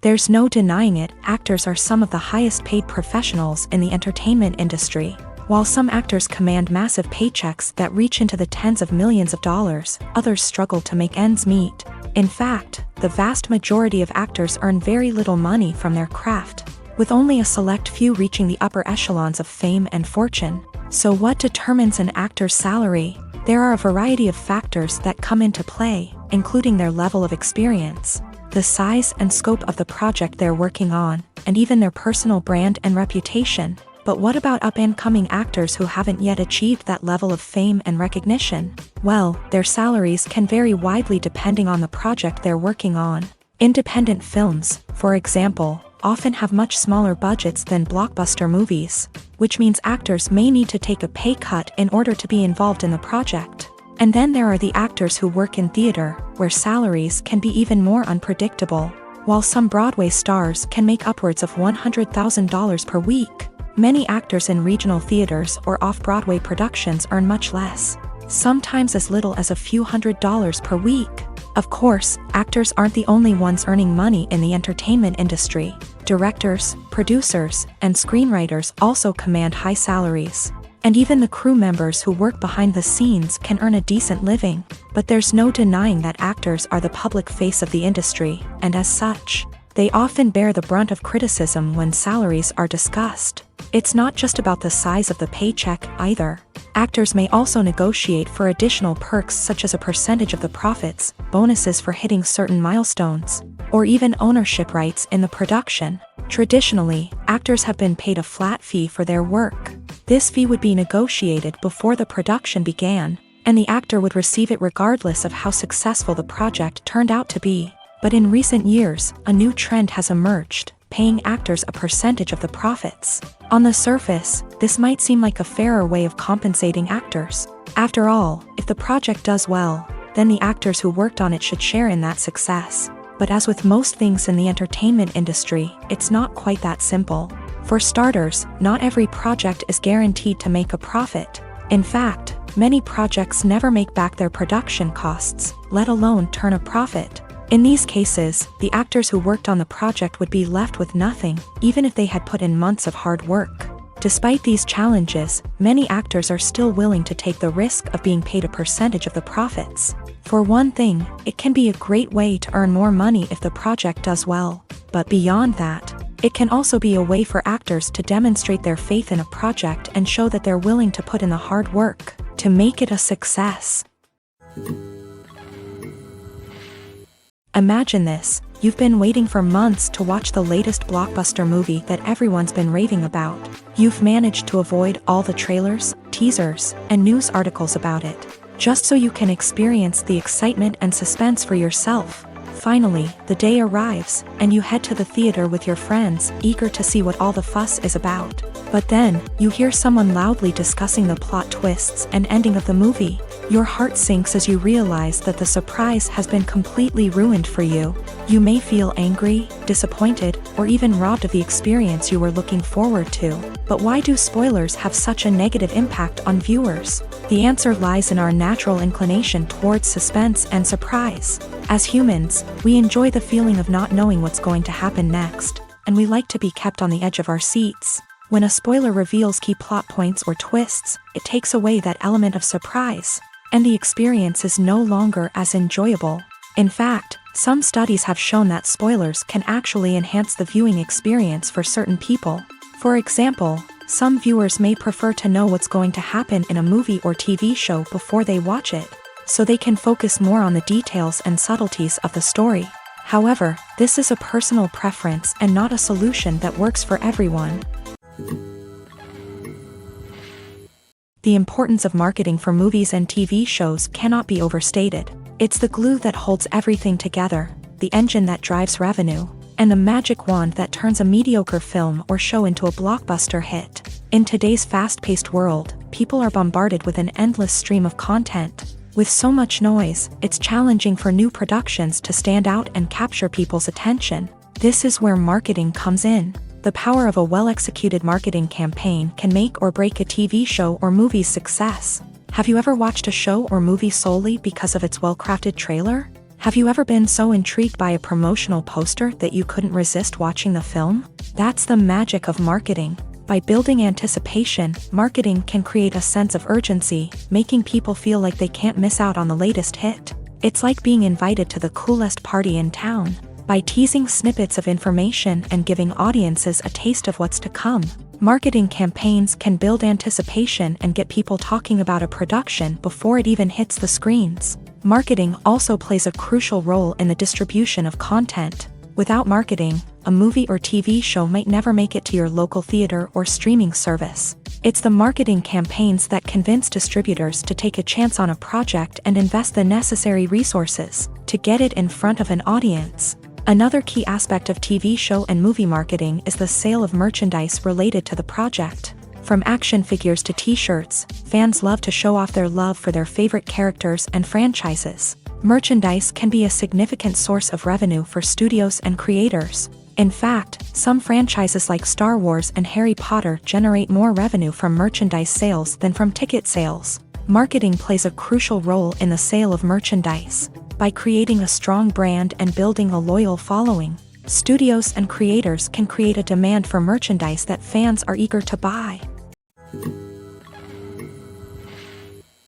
There's no denying it, actors are some of the highest paid professionals in the entertainment industry. While some actors command massive paychecks that reach into the tens of millions of dollars, others struggle to make ends meet. In fact, the vast majority of actors earn very little money from their craft, with only a select few reaching the upper echelons of fame and fortune. So what determines an actor's salary? There are a variety of factors that come into play, including their level of experience, the size and scope of the project they're working on, and even their personal brand and reputation. But what about up-and-coming actors who haven't yet achieved that level of fame and recognition? Well, their salaries can vary widely depending on the project they're working on. Independent films, for example, often have much smaller budgets than blockbuster movies, which means actors may need to take a pay cut in order to be involved in the project. And then there are the actors who work in theater, where salaries can be even more unpredictable. While some Broadway stars can make upwards of $100,000 per week, many actors in regional theaters or off-Broadway productions earn much less, sometimes as little as a few $100s per week. Of course, actors aren't the only ones earning money in the entertainment industry. Directors, producers, and screenwriters also command high salaries. And even the crew members who work behind the scenes can earn a decent living. But there's no denying that actors are the public face of the industry, and as such, They often bear the brunt of criticism when salaries are discussed. It's not just about the size of the paycheck, either. Actors may also negotiate for additional perks such as a percentage of the profits, bonuses for hitting certain milestones, or even ownership rights in the production. Traditionally, actors have been paid a flat fee for their work. This fee would be negotiated before the production began, and the actor would receive it regardless of how successful the project turned out to be. But in recent years, a new trend has emerged, paying actors a percentage of the profits. On the surface, this might seem like a fairer way of compensating actors. After all, if the project does well, then the actors who worked on it should share in that success. But as with most things in the entertainment industry, it's not quite that simple. For starters, not every project is guaranteed to make a profit. In fact, many projects never make back their production costs, let alone turn a profit. In these cases, the actors who worked on the project would be left with nothing, even if they had put in months of hard work. Despite these challenges, many actors are still willing to take the risk of being paid a percentage of the profits. For one thing, it can be a great way to earn more money if the project does well. But beyond that, it can also be a way for actors to demonstrate their faith in a project and show that they're willing to put in the hard work to make it a success. Imagine this: you've been waiting for months to watch the latest blockbuster movie that everyone's been raving about. You've managed to avoid all the trailers, teasers, and news articles about it, just so you can experience the excitement and suspense for yourself. Finally, the day arrives, and you head to the theater with your friends, eager to see what all the fuss is about. But then, you hear someone loudly discussing the plot twists and ending of the movie. Your heart sinks as you realize that the surprise has been completely ruined for you. You may feel angry, disappointed, or even robbed of the experience you were looking forward to. But why do spoilers have such a negative impact on viewers? The answer lies in our natural inclination towards suspense and surprise. As humans, we enjoy the feeling of not knowing what's going to happen next, and we like to be kept on the edge of our seats. When a spoiler reveals key plot points or twists, it takes away that element of surprise, and the experience is no longer as enjoyable. In fact, some studies have shown that spoilers can actually enhance the viewing experience for certain people. For example, some viewers may prefer to know what's going to happen in a movie or TV show before they watch it, so they can focus more on the details and subtleties of the story. However, this is a personal preference and not a solution that works for everyone. The importance of marketing for movies and TV shows cannot be overstated. It's the glue that holds everything together, the engine that drives revenue, and the magic wand that turns a mediocre film or show into a blockbuster hit. In today's fast-paced world, people are bombarded with an endless stream of content. With so much noise, it's challenging for new productions to stand out and capture people's attention. This is where marketing comes in. The power of a well-executed marketing campaign can make or break a TV show or movie's success. Have you ever watched a show or movie solely because of its well-crafted trailer? Have you ever been so intrigued by a promotional poster that you couldn't resist watching the film? That's the magic of marketing. By building anticipation, marketing can create a sense of urgency, making people feel like they can't miss out on the latest hit. It's like being invited to the coolest party in town. By teasing snippets of information and giving audiences a taste of what's to come, marketing campaigns can build anticipation and get people talking about a production before it even hits the screens. Marketing also plays a crucial role in the distribution of content. Without marketing, a movie or TV show might never make it to your local theater or streaming service. It's the marketing campaigns that convince distributors to take a chance on a project and invest the necessary resources to get it in front of an audience. Another key aspect of TV show and movie marketing is the sale of merchandise related to the project. From action figures to t-shirts, fans love to show off their love for their favorite characters and franchises. Merchandise can be a significant source of revenue for studios and creators. In fact, some franchises like Star Wars and Harry Potter generate more revenue from merchandise sales than from ticket sales. Marketing plays a crucial role in the sale of merchandise. By creating a strong brand and building a loyal following, studios and creators can create a demand for merchandise that fans are eager to buy.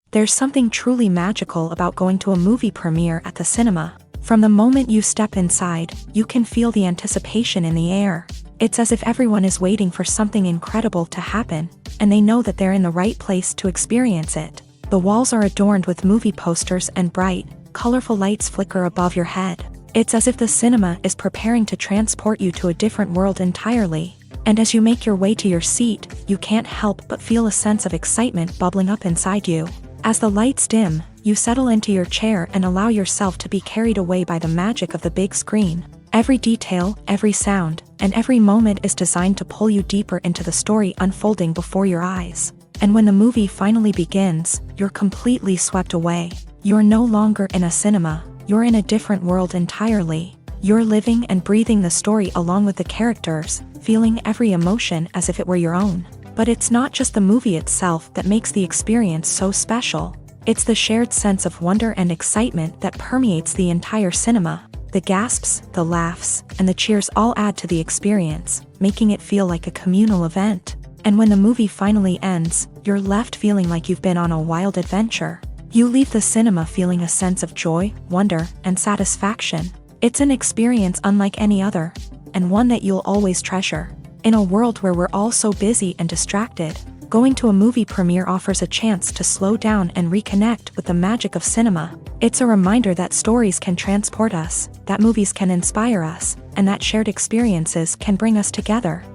There's something truly magical about going to a movie premiere at the cinema. From the moment you step inside, you can feel the anticipation in the air. It's as if everyone is waiting for something incredible to happen, and they know that they're in the right place to experience it. The walls are adorned with movie posters and bright, colorful lights flicker above your head. It's as if the cinema is preparing to transport you to a different world entirely. And as you make your way to your seat, you can't help but feel a sense of excitement bubbling up inside you. As the lights dim, you settle into your chair and allow yourself to be carried away by the magic of the big screen. Every detail, every sound, and every moment is designed to pull you deeper into the story unfolding before your eyes. And when the movie finally begins, you're completely swept away. You're no longer in a cinema, you're in a different world entirely. You're living and breathing the story along with the characters, feeling every emotion as if it were your own. But it's not just the movie itself that makes the experience so special. It's the shared sense of wonder and excitement that permeates the entire cinema. The gasps, the laughs, and the cheers all add to the experience, making it feel like a communal event. And when the movie finally ends, you're left feeling like you've been on a wild adventure. You leave the cinema feeling a sense of joy, wonder, and satisfaction. It's an experience unlike any other, and one that you'll always treasure. In a world where we're all so busy and distracted, going to a movie premiere offers a chance to slow down and reconnect with the magic of cinema. It's a reminder that stories can transport us, that movies can inspire us, and that shared experiences can bring us together.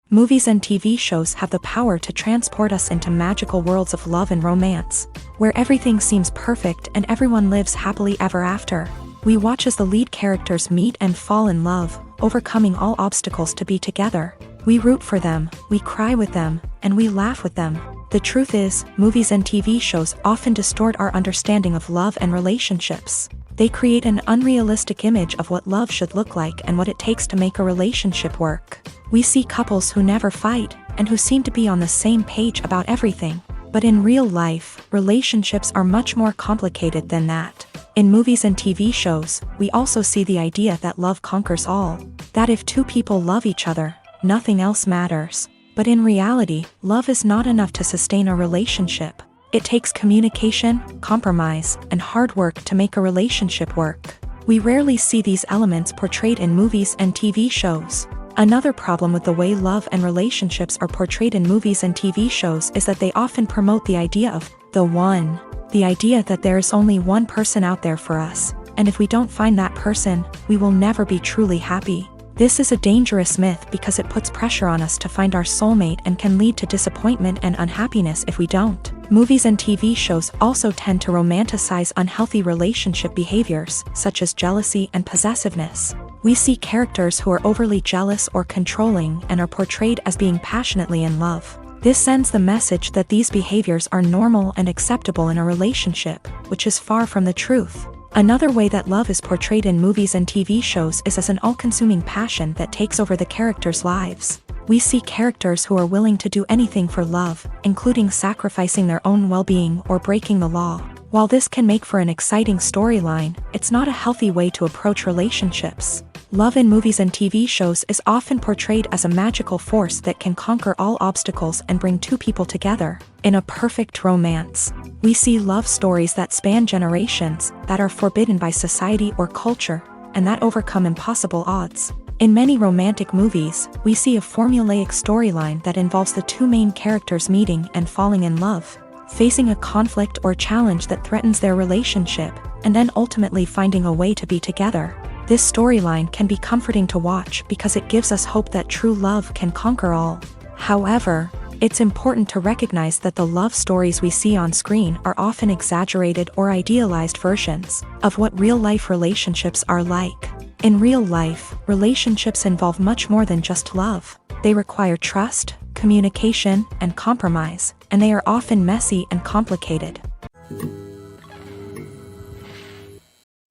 Movies and TV shows have the power to transport us into magical worlds of love and romance, where everything seems perfect and everyone lives happily ever after. We watch as the lead characters meet and fall in love, overcoming all obstacles to be together. We root for them, we cry with them, and we laugh with them. The truth is, movies and TV shows often distort our understanding of love and relationships. They create an unrealistic image of what love should look like and what it takes to make a relationship work. We see couples who never fight, and who seem to be on the same page about everything. But in real life, relationships are much more complicated than that. In movies and TV shows, we also see the idea that love conquers all. That if two people love each other, nothing else matters. But in reality, love is not enough to sustain a relationship. It takes communication, compromise, and hard work to make a relationship work. We rarely see these elements portrayed in movies and TV shows. Another problem with the way love and relationships are portrayed in movies and TV shows is that they often promote the idea of the one. The idea that there is only one person out there for us, and if we don't find that person, we will never be truly happy. This is a dangerous myth because it puts pressure on us to find our soulmate and can lead to disappointment and unhappiness if we don't. Movies and TV shows also tend to romanticize unhealthy relationship behaviors, such as jealousy and possessiveness. We see characters who are overly jealous or controlling and are portrayed as being passionately in love. This sends the message that these behaviors are normal and acceptable in a relationship, which is far from the truth. Another way that love is portrayed in movies and TV shows is as an all-consuming passion that takes over the characters' lives. We see characters who are willing to do anything for love, including sacrificing their own well-being or breaking the law. While this can make for an exciting storyline, it's not a healthy way to approach relationships. Love in movies and TV shows is often portrayed as a magical force that can conquer all obstacles and bring two people together in a perfect romance. We see love stories that span generations, that are forbidden by society or culture, and that overcome impossible odds. In many romantic movies, we see a formulaic storyline that involves the two main characters meeting and falling in love, facing a conflict or challenge that threatens their relationship, and then ultimately finding a way to be together. This storyline can be comforting to watch because it gives us hope that true love can conquer all. However, it's important to recognize that the love stories we see on screen are often exaggerated or idealized versions of what real-life relationships are like. In real life, relationships involve much more than just love. They require trust, communication, and compromise, and they are often messy and complicated.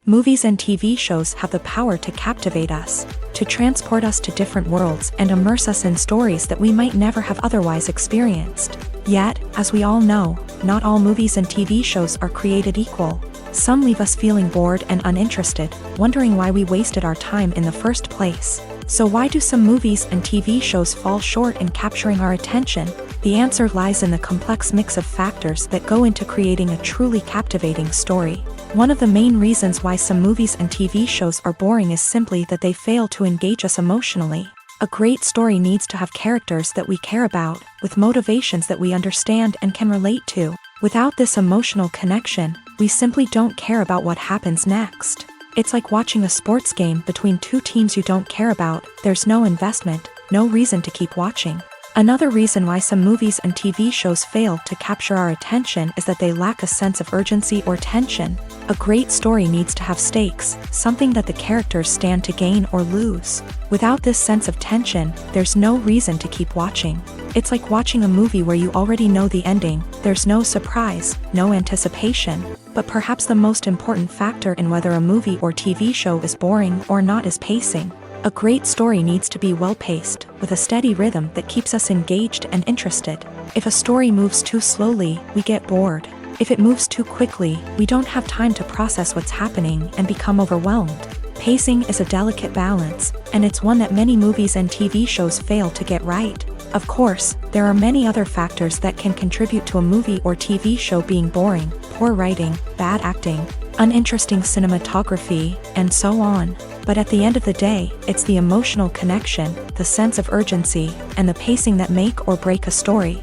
Movies and TV shows have the power to captivate us, to transport us to different worlds and immerse us in stories that we might never have otherwise experienced. Yet, as we all know, not all movies and TV shows are created equal. Some leave us feeling bored and uninterested, wondering why we wasted our time in the first place. So why do some movies and TV shows fall short in capturing our attention? The answer lies in the complex mix of factors that go into creating a truly captivating story. One of the main reasons why some movies and TV shows are boring is simply that they fail to engage us emotionally. A great story needs to have characters that we care about, with motivations that we understand and can relate to. Without this emotional connection, we simply don't care about what happens next. It's like watching a sports game between two teams you don't care about. There's no investment, no reason to keep watching. Another reason why some movies and TV shows fail to capture our attention is that they lack a sense of urgency or tension. A great story needs to have stakes, something that the characters stand to gain or lose. Without this sense of tension, there's no reason to keep watching. It's like watching a movie where you already know the ending. There's no surprise, no anticipation. But perhaps the most important factor in whether a movie or TV show is boring or not is pacing. A great story needs to be well-paced, with a steady rhythm that keeps us engaged and interested. If a story moves too slowly, we get bored. If it moves too quickly, we don't have time to process what's happening and become overwhelmed. Pacing is a delicate balance, and it's one that many movies and TV shows fail to get right. Of course, there are many other factors that can contribute to a movie or TV show being boring: poor writing, bad acting, uninteresting cinematography, and so on. But at the end of the day, it's the emotional connection, the sense of urgency, and the pacing that make or break a story.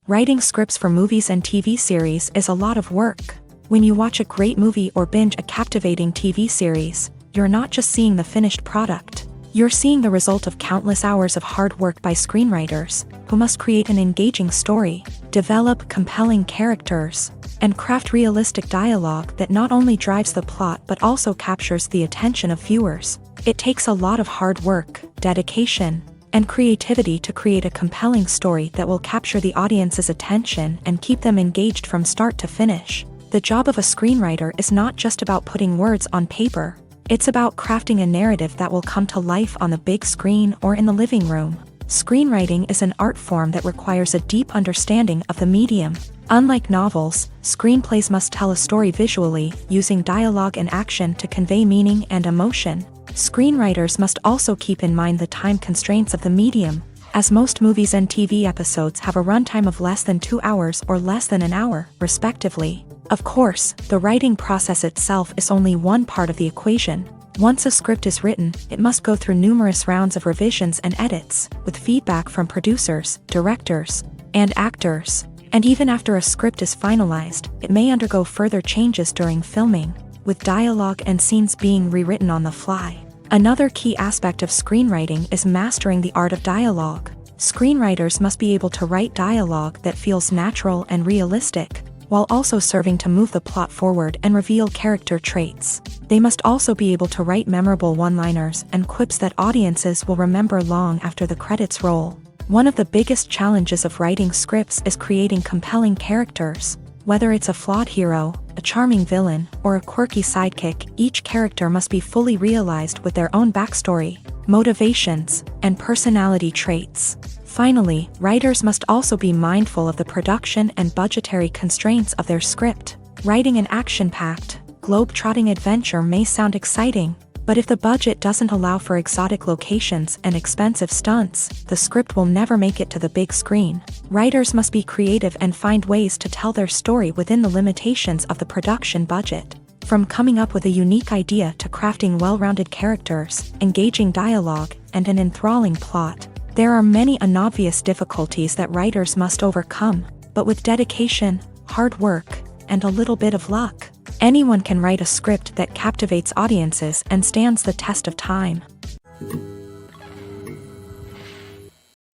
Writing scripts for movies and TV series is a lot of work. When you watch a great movie or binge a captivating TV series, you're not just seeing the finished product. You're seeing the result of countless hours of hard work by screenwriters, who must create an engaging story, develop compelling characters, and craft realistic dialogue that not only drives the plot but also captures the attention of viewers. It takes a lot of hard work, dedication, and creativity to create a compelling story that will capture the audience's attention and keep them engaged from start to finish. The job of a screenwriter is not just about putting words on paper. It's about crafting a narrative that will come to life on the big screen or in the living room. Screenwriting is an art form that requires a deep understanding of the medium. Unlike novels, screenplays must tell a story visually, using dialogue and action to convey meaning and emotion. Screenwriters must also keep in mind the time constraints of the medium, as most movies and TV episodes have a runtime of less than 2 hours or less than an hour, respectively. Of course, the writing process itself is only one part of the equation. Once a script is written, it must go through numerous rounds of revisions and edits, with feedback from producers, directors, and actors. And even after a script is finalized, it may undergo further changes during filming, with dialogue and scenes being rewritten on the fly. Another key aspect of screenwriting is mastering the art of dialogue. Screenwriters must be able to write dialogue that feels natural and realistic, while also serving to move the plot forward and reveal character traits. They must also be able to write memorable one-liners and quips that audiences will remember long after the credits roll. One of the biggest challenges of writing scripts is creating compelling characters. Whether it's a flawed hero, a charming villain, or a quirky sidekick, each character must be fully realized with their own backstory, motivations, and personality traits. Finally, writers must also be mindful of the production and budgetary constraints of their script. Writing an action-packed, globe-trotting adventure may sound exciting, but if the budget doesn't allow for exotic locations and expensive stunts, the script will never make it to the big screen. Writers must be creative and find ways to tell their story within the limitations of the production budget. From coming up with a unique idea to crafting well-rounded characters, engaging dialogue, and an enthralling plot, there are many unobvious difficulties that writers must overcome, but with dedication, hard work, and a little bit of luck, anyone can write a script that captivates audiences and stands the test of time.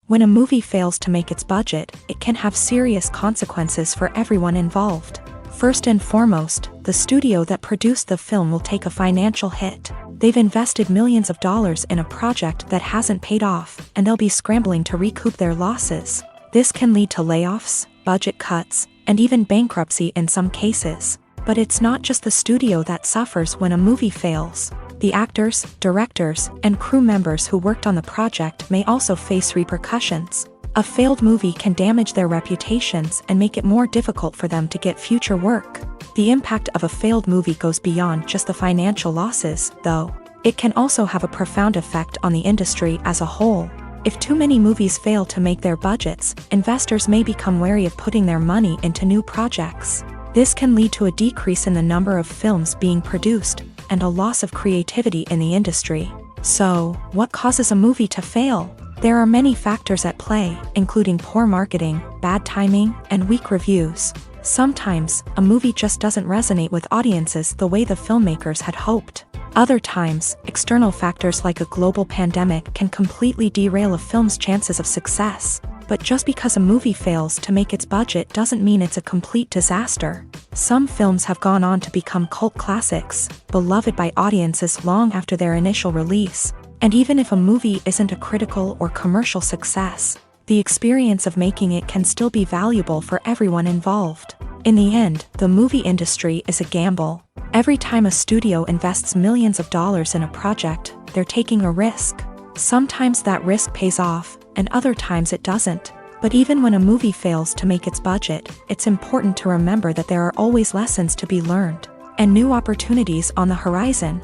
When a movie fails to make its budget, it can have serious consequences for everyone involved. First and foremost, the studio that produced the film will take a financial hit. They've invested millions of dollars in a project that hasn't paid off, and they'll be scrambling to recoup their losses. This can lead to layoffs, budget cuts, and even bankruptcy in some cases. But it's not just the studio that suffers when a movie fails. The actors, directors, and crew members who worked on the project may also face repercussions. A failed movie can damage their reputations and make it more difficult for them to get future work. The impact of a failed movie goes beyond just the financial losses, though. It can also have a profound effect on the industry as a whole. If too many movies fail to make their budgets, investors may become wary of putting their money into new projects. This can lead to a decrease in the number of films being produced, and a loss of creativity in the industry. So, what causes a movie to fail? There are many factors at play, including poor marketing, bad timing, and weak reviews. Sometimes, a movie just doesn't resonate with audiences the way the filmmakers had hoped. Other times, external factors like a global pandemic can completely derail a film's chances of success. But just because a movie fails to make its budget doesn't mean it's a complete disaster. Some films have gone on to become cult classics, beloved by audiences long after their initial release. And even if a movie isn't a critical or commercial success, the experience of making it can still be valuable for everyone involved. In the end, the movie industry is a gamble. Every time a studio invests millions of dollars in a project, they're taking a risk. Sometimes that risk pays off, and other times it doesn't. But even when a movie fails to make its budget, it's important to remember that there are always lessons to be learned and new opportunities on the horizon.